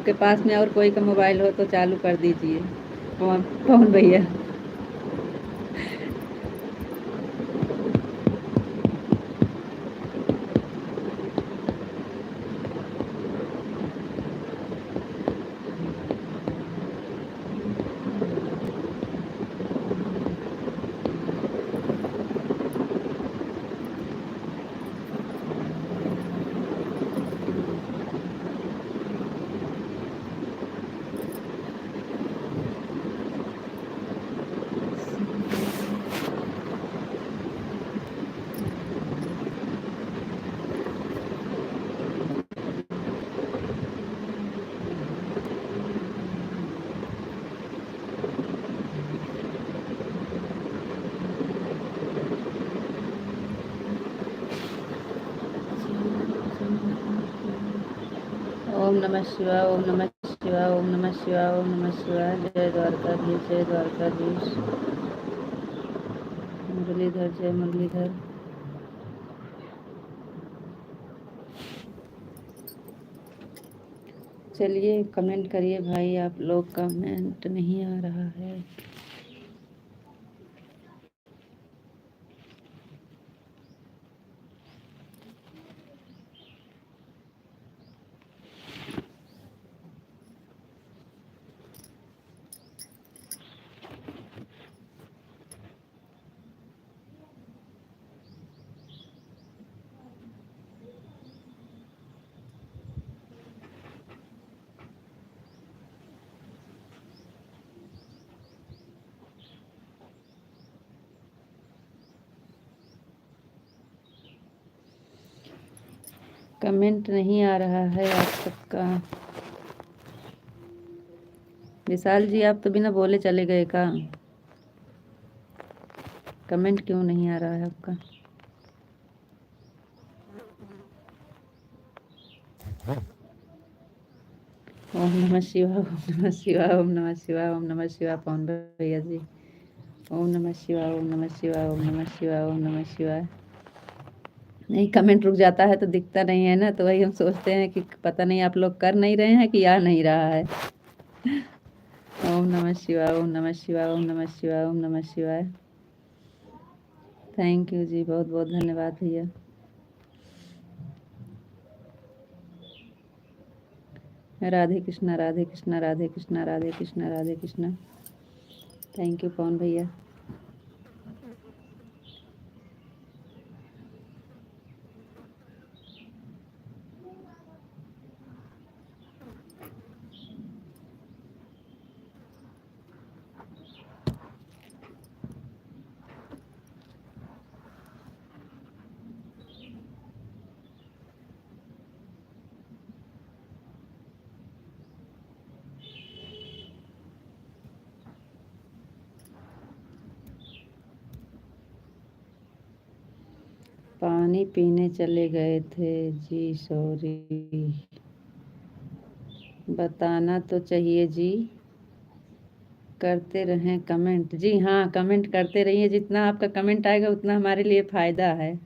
आपके पास में और कोई का मोबाइल हो तो चालू कर दीजिए। पवन भैया। ओम नमः शिवाय, ओम नमः शिवाय, ओम नमः शिवाय, ओम नमः शिवाय। जय द्वारकाधीश, जय द्वारकाधीश। मुरलीधर, जय मुरलीधर। चलिए कमेंट करिए भाई, आप लोग कमेंट नहीं आ रहा है। कमेंट नहीं आ रहा है आप सबका। विशाल जी, आप तो बिना बोले चले गए का? कमेंट क्यों नहीं आ रहा है आपका? ओम नमः शिवाय, ओम नमः शिवाय, ओम नमः शिवाय, ओम नमः शिवाय। पवन भैया जी, ओम नमः शिवाय, ओम नमः शिवाय, ओम नमः शिवाय, ओम नमः शिवाय। नहीं, कमेंट रुक जाता है तो दिखता नहीं है ना, तो वही हम सोचते हैं कि पता नहीं आप लोग कर नहीं रहे हैं कि आ नहीं रहा है। ओम नमः शिवाय, ओम नमः शिवाय, ओम नमः शिवाय, ओम नमः शिवाय। थैंक यू जी, बहुत बहुत धन्यवाद भैया। राधे कृष्णा, राधे कृष्णा, राधे कृष्णा, राधे कृष्णा, राधे कृष्णा। थैंक यू पवन भैया। पानी पीने चले गए थे जी, सॉरी। बताना तो चाहिए जी। करते रहें कमेंट जी। हाँ, कमेंट करते रहिए, जितना आपका कमेंट आएगा उतना हमारे लिए फ़ायदा है।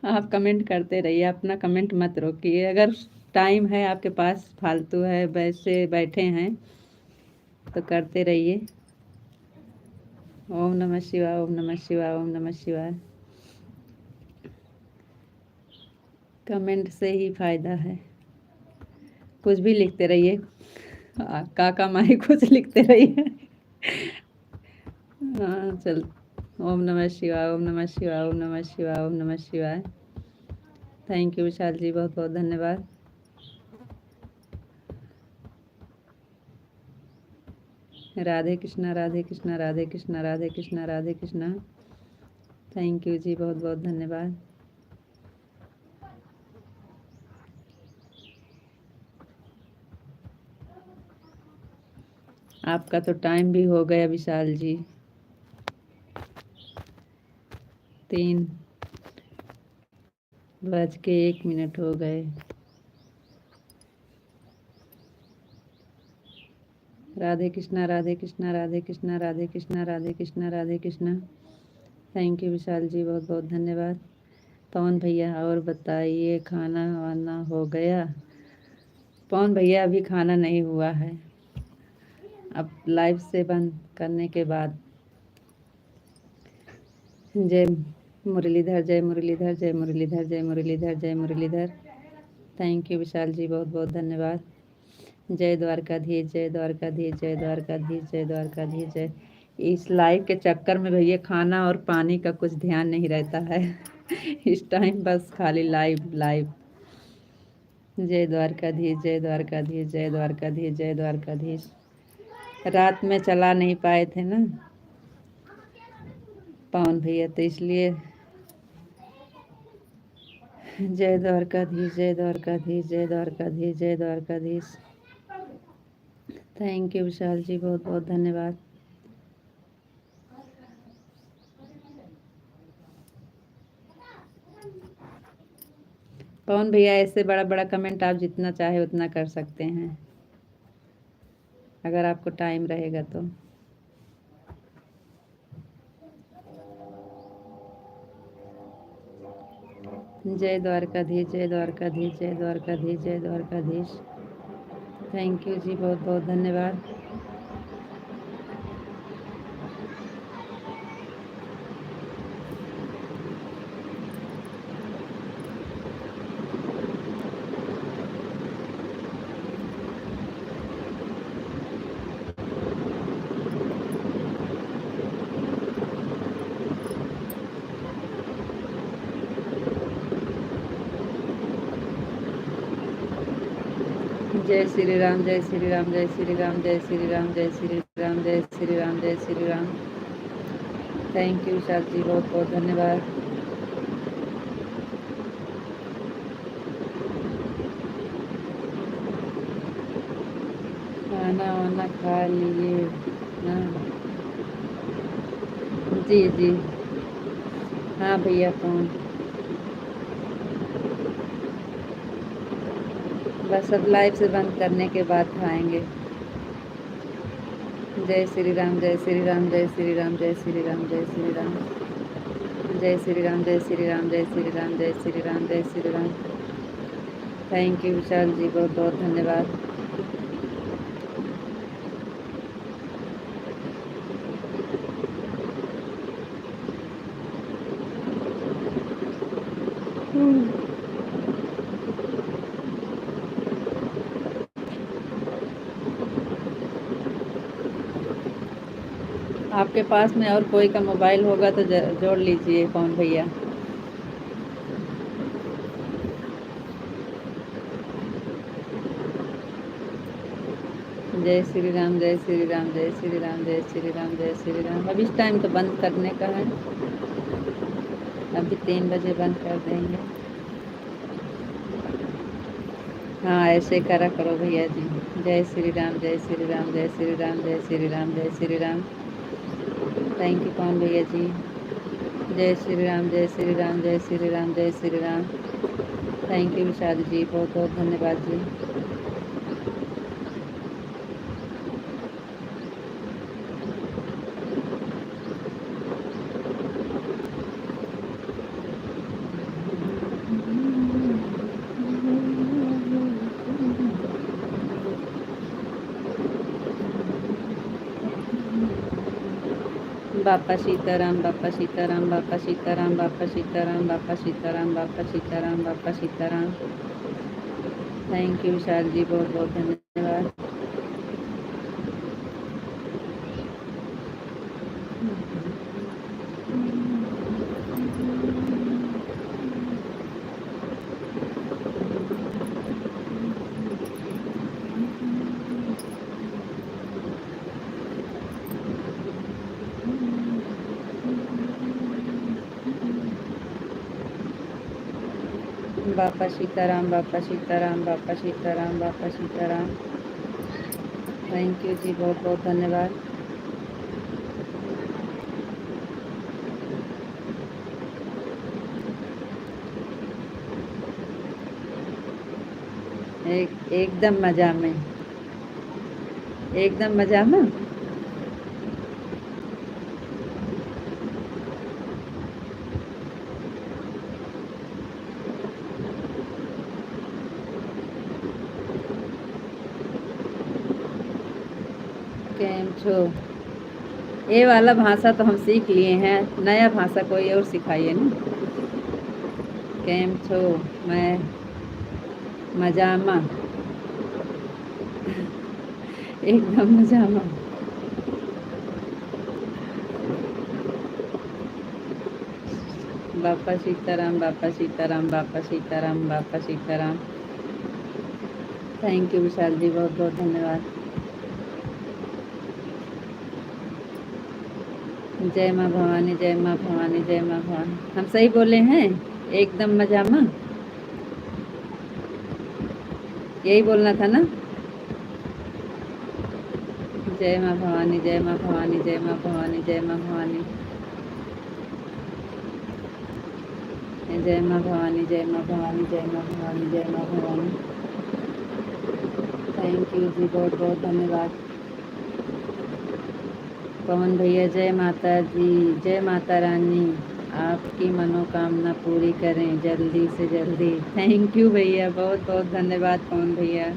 आप कमेंट करते रहिए, अपना कमेंट मत रोकिए। अगर टाइम है आपके पास, फालतू है, वैसे बैठे हैं तो करते रहिए। ओम नमः शिवाय, ओम नमः शिवाय, ओम नमः शिवाय। कमेंट से ही फ़ायदा है। कुछ भी लिखते रहिए, काका माई कुछ लिखते रहिए। हाँ चल। ओम नमः शिवाय, ओम नमः शिवाय, ओम नमः शिवाय, ओम नमः शिवाय। थैंक यू विशाल जी, बहुत बहुत धन्यवाद। राधे कृष्णा, राधे कृष्णा, राधे कृष्णा, राधे कृष्णा, राधे कृष्णा। थैंक यू जी, बहुत बहुत धन्यवाद। आपका तो टाइम भी हो गया विशाल जी, 3:01 हो गए। राधे कृष्णा, राधे कृष्णा, राधे कृष्णा, राधे कृष्णा, राधे कृष्णा, राधे कृष्णा। थैंक यू विशाल जी, बहुत बहुत धन्यवाद। पवन भैया, और बताइए खाना वाना हो गया? पवन भैया अभी खाना नहीं हुआ है, अब लाइव से बंद करने के बाद। जय मुरलीधर, जय मुरलीधर, जय मुरलीधर, जय मुरलीधर, जय मुरलीधर। थैंक यू विशाल जी, बहुत बहुत धन्यवाद। जय द्वारकाधीश, जय द्वारकाधीश, जय द्वारकाधीश, जय द्वारकाधीश, जय। इस लाइव के चक्कर में भैया खाना और पानी का कुछ ध्यान नहीं रहता है इस टाइम बस खाली लाइव लाइव। जय द्वारकाधीश, जय द्वारकाधीश, जय द्वारकाधीश, जय द्वारकाधीश। रात में चला नहीं पाए थे ना पवन भैया, तो इसलिए। जय द्वारकाधीश, जय द्वारकाधीश, जय द्वारकाधीश, जय द्वारकाधीश। थैंक यू विशाल जी, बहुत बहुत धन्यवाद। पवन भैया ऐसे बड़ा बड़ा कमेंट आप जितना चाहे उतना कर सकते हैं, अगर आपको टाइम रहेगा तो। जय द्वारकाधीश, जय द्वारकाधीश, जय द्वारकाधीश, जय द्वारकाधीश। थैंक यू जी, बहुत बहुत धन्यवाद। जय श्री राम, जय श्री राम, जय श्री राम, जय श्री राम, जय श्री राम, जय श्री राम, जय श्री राम। थैंक यू विशाल जी, बहुत बहुत धन्यवाद। खाना वाना खा लिए ना? जी जी, हाँ भैया फोन बस अब लाइव से बंद करने के बाद खाएंगे। जय श्री राम, जय श्री राम, जय श्री राम, जय श्री राम, जय श्री राम, जय श्री राम, जय श्री राम, जय श्री राम, जय श्री राम, जय श्री राम। थैंक यू विशाल जी, बहुत बहुत धन्यवाद। आपके पास में और कोई का मोबाइल होगा तो जोड़ लीजिए पवन भैया। जय श्री राम, जय श्री राम, जय श्री राम, जय श्री राम, जय श्री राम। अब इस टाइम तो बंद करने का है, अभी 3 बजे बंद कर देंगे। हाँ ऐसे करा करो भैया जी। जय श्री राम, जय श्री राम, जय श्री राम, जय श्री राम, जय श्री राम। थैंक यू पवन भैया जी। जय श्री राम, जय श्री राम, जय श्री राम, जय श्री राम। थैंक यू विशाल जी, बहुत बहुत धन्यवाद जी। बापा सीताराम, बापा सीताराम, बापा सीताराम, बापा सीताराम, बापा सीताराम, बापा सीताराम, बापा सीताराम। थैंक यू विशाल जी, बहुत बहुत धन्यवाद। बापा सीताराम, बापा सीताराम, बापा सीताराम, बापा सीताराम। थैंक यू जी, बहुत बहुत धन्यवाद। एकदम मजा में, एकदम मजा में। छो? ये वाला भाषा तो हम सीख लिए हैं, नया भाषा कोई और सिखाइए ना। केम छो? मैं मजामा, एकदम मजामा। बापा सीताराम, बापा सीताराम, बापा सीताराम, बापा सीताराम। थैंक यू विशाल जी, बहुत बहुत धन्यवाद। जय माँ भवानी, जय माँ भवानी, जय माँ भवानी। हम सही बोले हैं? एकदम मजामा, यही बोलना था ना? जय माँ भवानी, जय माँ भवानी, जय माँ भवानी, जय माँ भवानी, जय माँ भवानी, जय माँ भवानी, जय माँ भवानी, जय माँ भवानी। थैंक यू जी, बहुत बहुत धन्यवाद। पवन भैया, जय माता जी, जय माता रानी, आपकी मनोकामना पूरी करें जल्दी से जल्दी। थैंक यू भैया, बहुत बहुत धन्यवाद पवन भैया,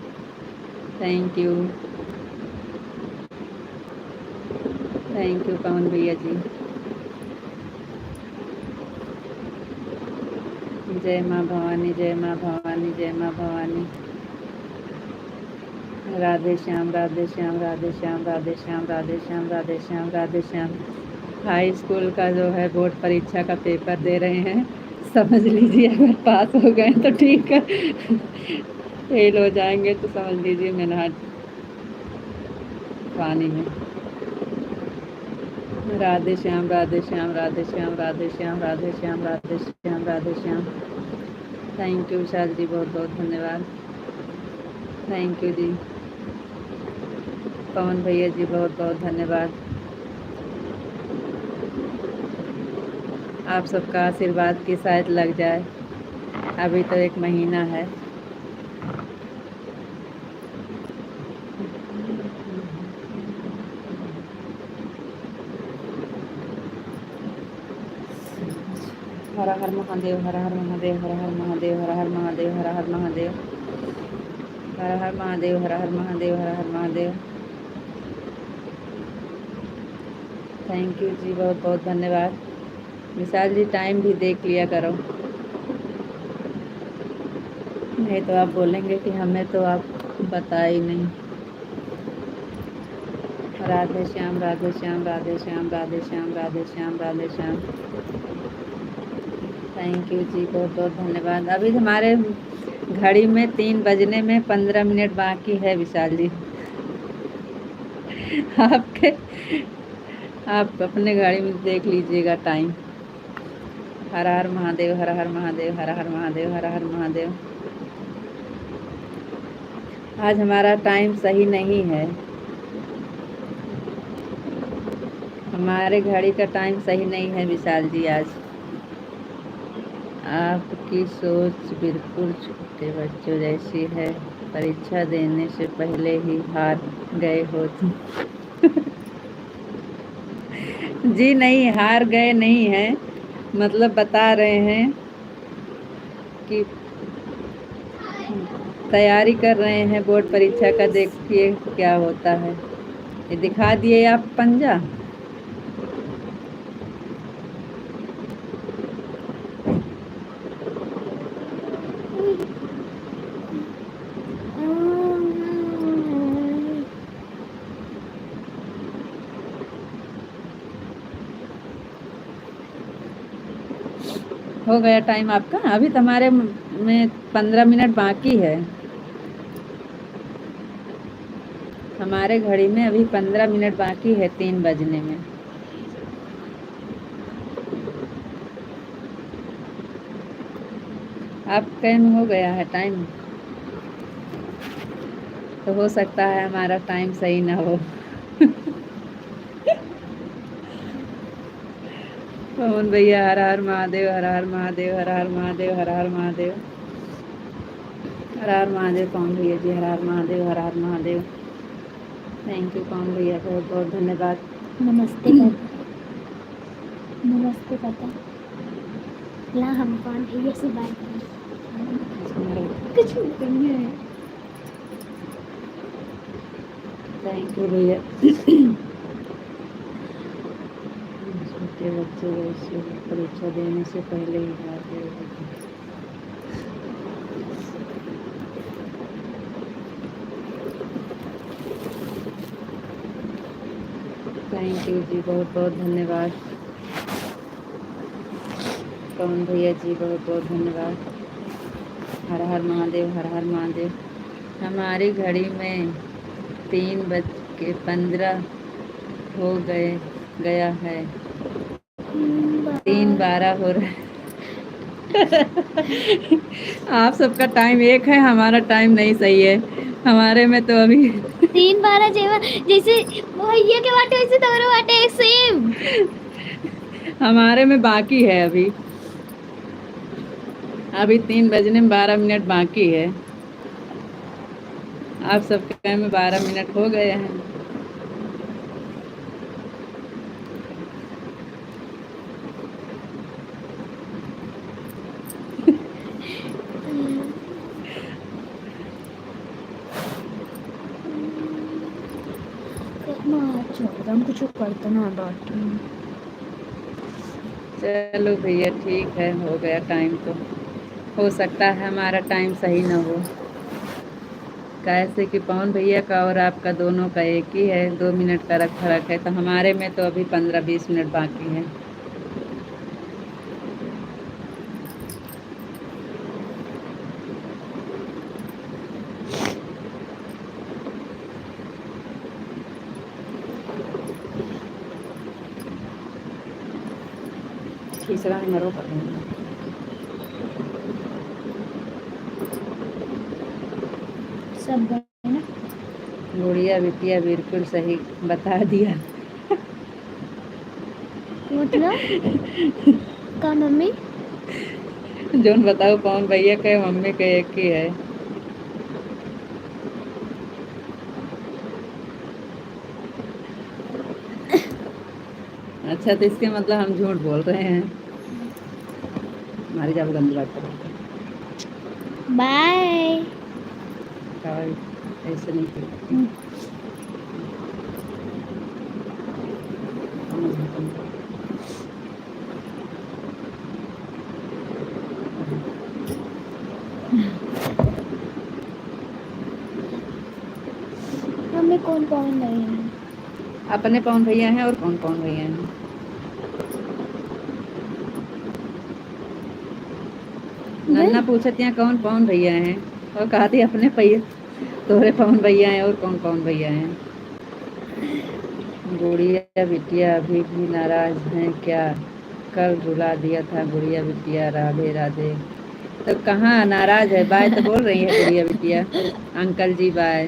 thank you, thank you Pavan भैया जी। जय माँ भवानी, जय माँ भवानी, जय माँ भवानी। राधे श्याम, राधे श्याम, राधे श्याम, राधे श्याम, राधे श्याम, राधे श्याम, राधे श्याम। हाई स्कूल का जो है बोर्ड परीक्षा का पेपर दे रहे हैं, समझ लीजिए अगर पास हो गए तो ठीक है, फेल हो जाएंगे तो समझ लीजिए मेहनत पानी में। राधे श्याम, राधे श्याम, राधे श्याम, राधे श्याम, राधे श्याम, राधे श्याम, राधे श्याम। थैंक यू विशाल जी, बहुत बहुत धन्यवाद। थैंक यू जी। पवन भैया जी, बहुत बहुत धन्यवाद। आप सबका आशीर्वाद की शायद लग जाए, अभी तो 1 महीना है। हर हर महादेव, हर हर महादेव, हर हर महादेव, हर हर महादेव, हर हर महादेव, हर हर महादेव, हर हर महादेव, हर हर महादेव। थैंक यू जी, बहुत बहुत धन्यवाद। विशाल जी, टाइम भी देख लिया करो, नहीं तो आप बोलेंगे कि हमें तो आप बता ही नहीं। राधे श्याम, राधे श्याम, राधे श्याम, राधे श्याम, राधे श्याम, राधे श्याम। थैंक यू जी, बहुत बहुत धन्यवाद। अभी हमारे घड़ी में 3 बजने में 15 मिनट बाकी है विशाल जी। आपके आप अपने घड़ी में देख लीजिएगा टाइम। हर हर महादेव, हर हर महादेव, हर हर महादेव, हर हर महादेव। आज हमारा टाइम सही नहीं है, हमारे घड़ी का टाइम सही नहीं है विशाल जी। आज आपकी सोच बिल्कुल छोटे बच्चों जैसी है, परीक्षा देने से पहले ही हार गए हो तुम। जी नहीं, हार गए नहीं हैं, मतलब बता रहे हैं कि तैयारी कर रहे हैं बोर्ड परीक्षा का, देखिए क्या होता है। ये दिखा दिए आप पंजा। हो गया टाइम आपका? अभी तो हमारे में 15 मिनट बाकी है, हमारे घड़ी में अभी 15 मिनट बाकी है 3 बजने में। आपके में हो गया है टाइम, तो हो सकता है हमारा टाइम सही ना हो। पवन भैया, हर हर महादेव, हर हर महादेव, हर हर महादेव, हर हर महादेव, हर हर महादेव। पवन भैया जी, हर हर महादेव, हर हर महादेव। थैंक यू पवन भैया, बहुत बहुत धन्यवाद। नमस्ते नमस्ते पापा। ला हम कौन भैया से बात करें, कुछ नहीं करना है। थैंक यू भैया। के बच्चे वैसे परीक्षा देने से पहले ही भाग गए। थैंक यू जी, बहुत बहुत धन्यवाद। पवन भैया जी बहुत बहुत धन्यवाद। हर हर महादेव, हर हर महादेव। हमारी घड़ी में 3:15 हो गया है। 3:12 हो रहा है। आप सबका टाइम एक है, हमारा टाइम नहीं सही है। हमारे में तो अभी 3:12 जैसे भैया के बाटे वैसे तुम्हारे बाटे सेम। हमारे में बाकी है अभी 3 बजने में 12 मिनट बाकी है। आप सबके में 12 मिनट हो गए हैं। कुछ करते ना बाटी। चलो भैया ठीक है, हो गया टाइम। तो हो सकता है हमारा टाइम सही ना हो, कैसे कि पवन भैया का और आपका दोनों का एक ही है, 2 मिनट का फर्क है। तो हमारे में तो अभी 15-20 मिनट बाकी है। तीसरा नंबर वो कर देंगे। सब ना गुड़िया बिटिया बिल्कुल सही बता दिया। मतलब का मम्मी जोन बताओ, पवन भैया के मम्मी के एक ही है। अच्छा, तो इसके मतलब हम झूठ बोल रहे हैं। हमारी जब गंदी बात करो। बाय। ऐसे नहीं करते। मम्मी कौन कौन नहीं है? अपने पवन भैया हैं और कौन कौन भैया हैं। नन्ना पूछती हैं कौन पवन भैया हैं, और कहती अपने भैया तोरे पवन भैया हैं और कौन कौन भैया हैं। गुड़िया बिटिया अभी भी नाराज हैं क्या? कल रुला दिया था गुड़िया बिटिया, राधे राधे। तो कहाँ नाराज है? बाय तो बोल रही है गुड़िया बिटिया। अंकल जी बाय।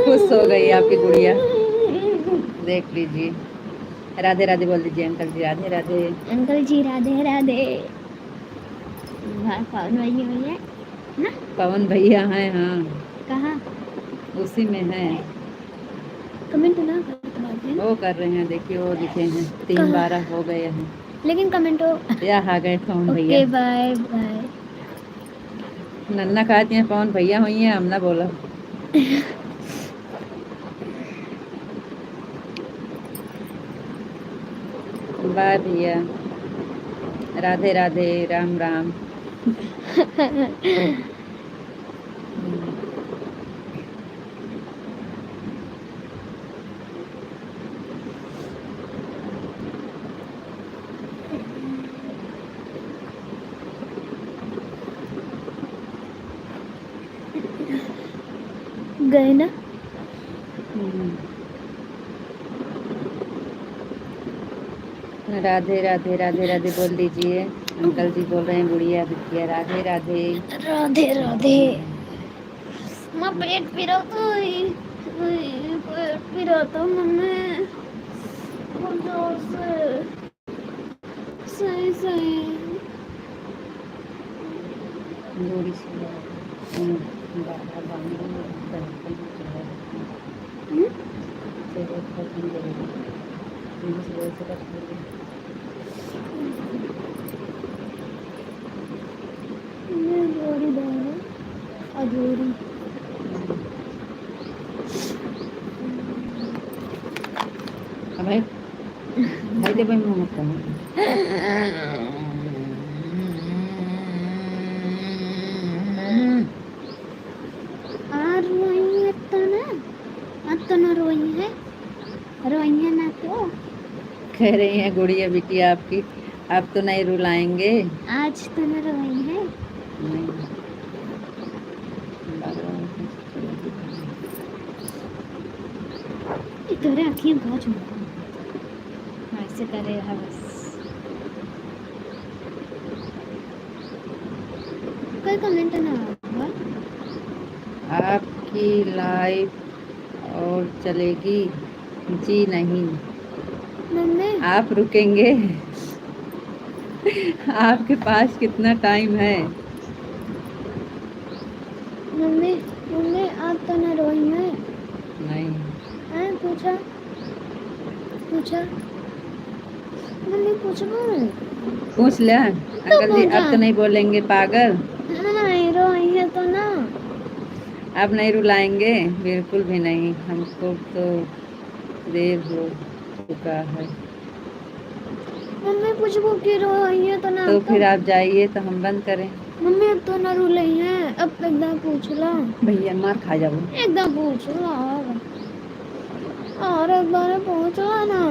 खुश हो गई आपकी गुड़िया, देख लीजिए। राधे राधे बोल दीजिए अंकल जी, राधे राधे। अंकल जी राधे राधे। पवन भैया भैया ना, पवन भैया हैं, हाँ। कहाँ? उसी में है। कमेंट ना करते वो कर रहे हैं, देखिए वो लिखे हैं 3:12 हो गए हैं। लेकिन कमेंट हो या आ गए पवन भैया। Okay bye bye. नन्ना कहती हैं पवन भैया हुई है, हम ना बोला। बाय भैया, राधे राधे, राम राम। गए ना? राधे राधे, राधे राधे बोल दीजिए। अंकल जी बोल रहे हैं गुड़िया बिटिया राधे राधे। राधे राधे। माँ पेट पिराता है, पेट पिराता मम्मी बहुत जोर से। सही सही थोड़ी सी अधूरी। भाई भाई दे भाई मुंह मत करना। रोई है तो ना, अब तो ना रोई है, रोई है ना क्यों? कह रही है गुड़िया बिटिया आपकी, आप तो नहीं रुलाएंगे। आज तो ना रोई है। नहीं, भगवान की चलेगी। तेरे आँखें बहुत झुमका, ऐसे करे रहा बस। कोई कमेंट ना आएगा। आपकी लाइफ और चलेगी? जी नहीं, मम्मी आप रुकेंगे? आपके पास कितना टाइम है? मम्मी मम्मी आप तो ना रोई है। नहीं, हैं पूछा पूछा, मम्मी पूछो। पूछ ले तो अंकल जी, पूछा अब तो नहीं बोलेंगे पागल? नहीं रोई है तो ना। अब नहीं रुलाएंगे? बिल्कुल भी नहीं, हमको तो देर हो चुका है। मम्मी पूछो कि रोई है तो ना। तो फिर आप जाइए तो हम बंद करें। मम्मी अब तो ना रुलाई है, अब एकदम पूछ लो, भैया मार खा जाओ। एकदम पूछ लो और एक बार पूछ लो ना।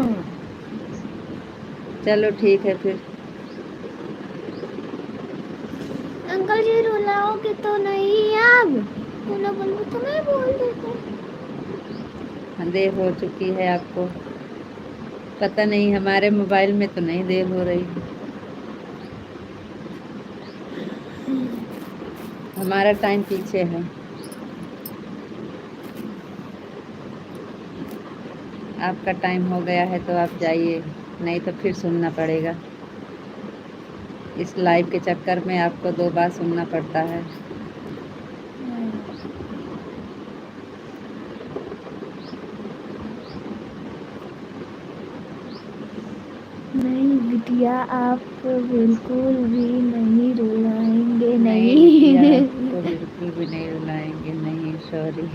चलो ठीक है फिर। अंकल जी रुलाओगे तो नहीं अब? तो ना बोलो तो मैं बोल देता। देर हो चुकी है आपको? पता नहीं, हमारे मोबाइल में तो नहीं देर हो रही। हमारा टाइम पीछे है। आपका टाइम हो गया है तो आप जाइए, नहीं तो फिर सुनना पड़ेगा। इस लाइव के चक्कर में आपको 2 बार सुनना पड़ता है। नहीं बिटिया आप बिल्कुल भी नहीं रुलाएंगे नहीं नहीं। बिटिया, आपको बिल्कुल भी नहीं रुलाएंगे नहीं, सॉरी।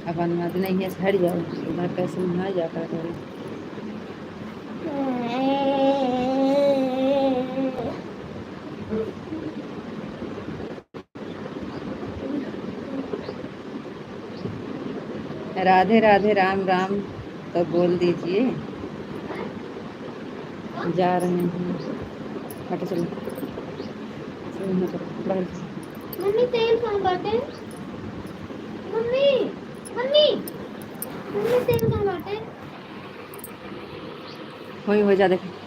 अब अनुमत नहीं है, हट जाओ, उधर कैसे नहा जाता है। राधे राधे राम राम तो बोल दीजिए। जा रहे हैं, हट चलो, चलो चलो बाहर। मम्मी तेल कहाँ बाटे? मम्मी मम्मी मम्मी तेल कहाँ बाटे? वही हो जा देखो।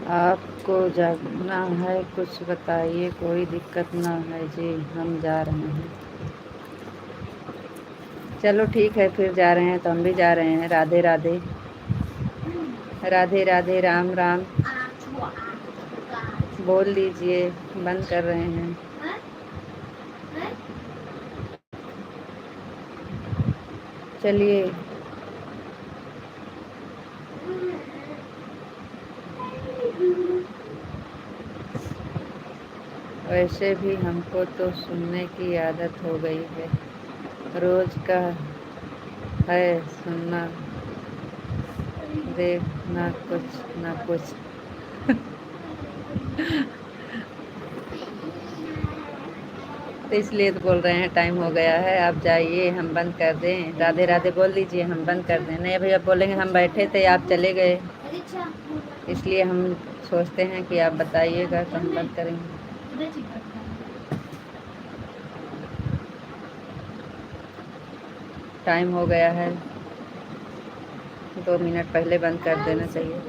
आपको जाना है? कुछ बताइए, कोई दिक्कत ना है जी, हम जा रहे हैं। चलो ठीक है, फिर जा रहे हैं तो हम भी जा रहे हैं। राधे राधे, राधे राधे राम राम बोल दीजिए, बंद कर रहे हैं। चलिए, वैसे भी हमको तो सुनने की आदत हो गई है, रोज का है सुनना देखना कुछ ना कुछ। तो इसलिए तो बोल रहे हैं टाइम हो गया है, आप जाइए, हम बंद कर दें। राधे राधे बोल दीजिए, हम बंद कर दें। नहीं भैया बोलेंगे हम बैठे थे आप चले गए, इसलिए हम सोचते हैं कि आप बताइएगा तो हम बंद करेंगे। टाइम हो गया है। 2 मिनट पहले बंद कर देना चाहिए।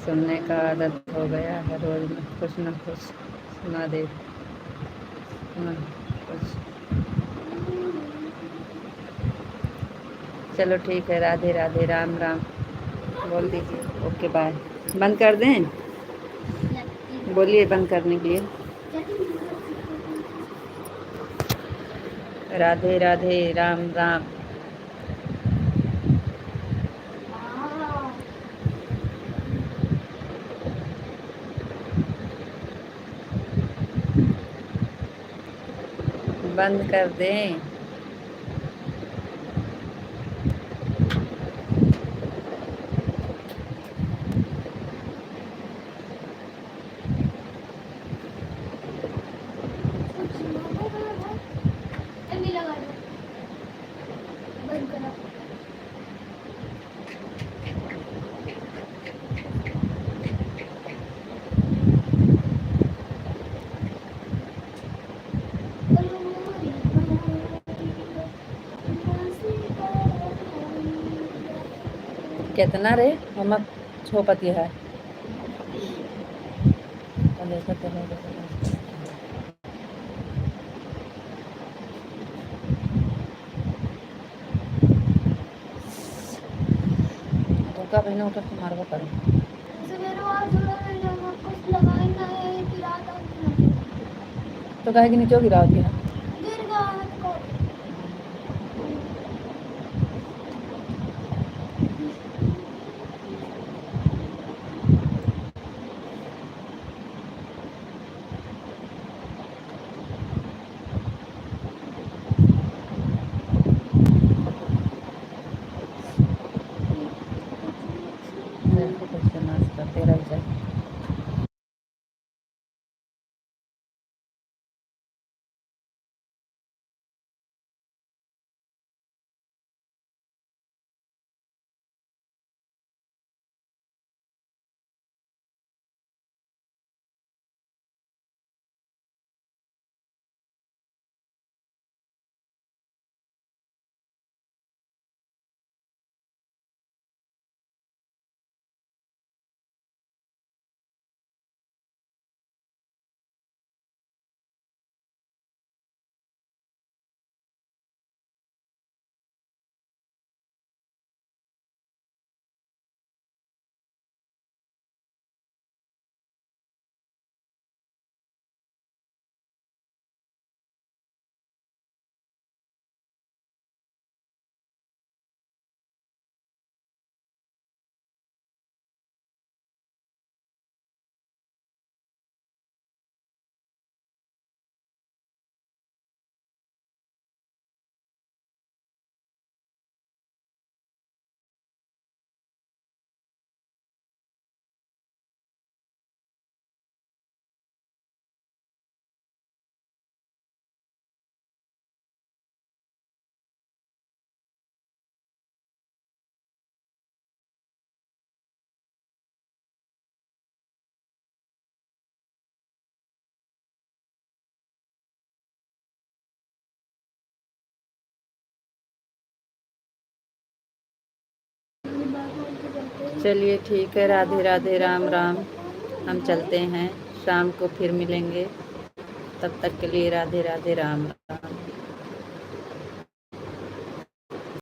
सुनने का आदत हो गया है, रोज में कुछ न कुछ सुना दे ना कुछ। चलो ठीक है, राधे राधे, राम राम बोल दीजिए। Okay bye. बंद कर दें? बोलिए बंद करने के लिए। राधे राधे, राम राम। बंद कर दें? कितना रे हम छोपति है धोखा बहना उठा के मारवा करो। तो कहे कि नीचे गिरा दिया। देखो कैसे नाच करते रह जाए। चलिए ठीक है, राधे राधे, राम राम। हम चलते हैं, शाम को फिर मिलेंगे। तब तक के लिए राधे राधे, राम राम।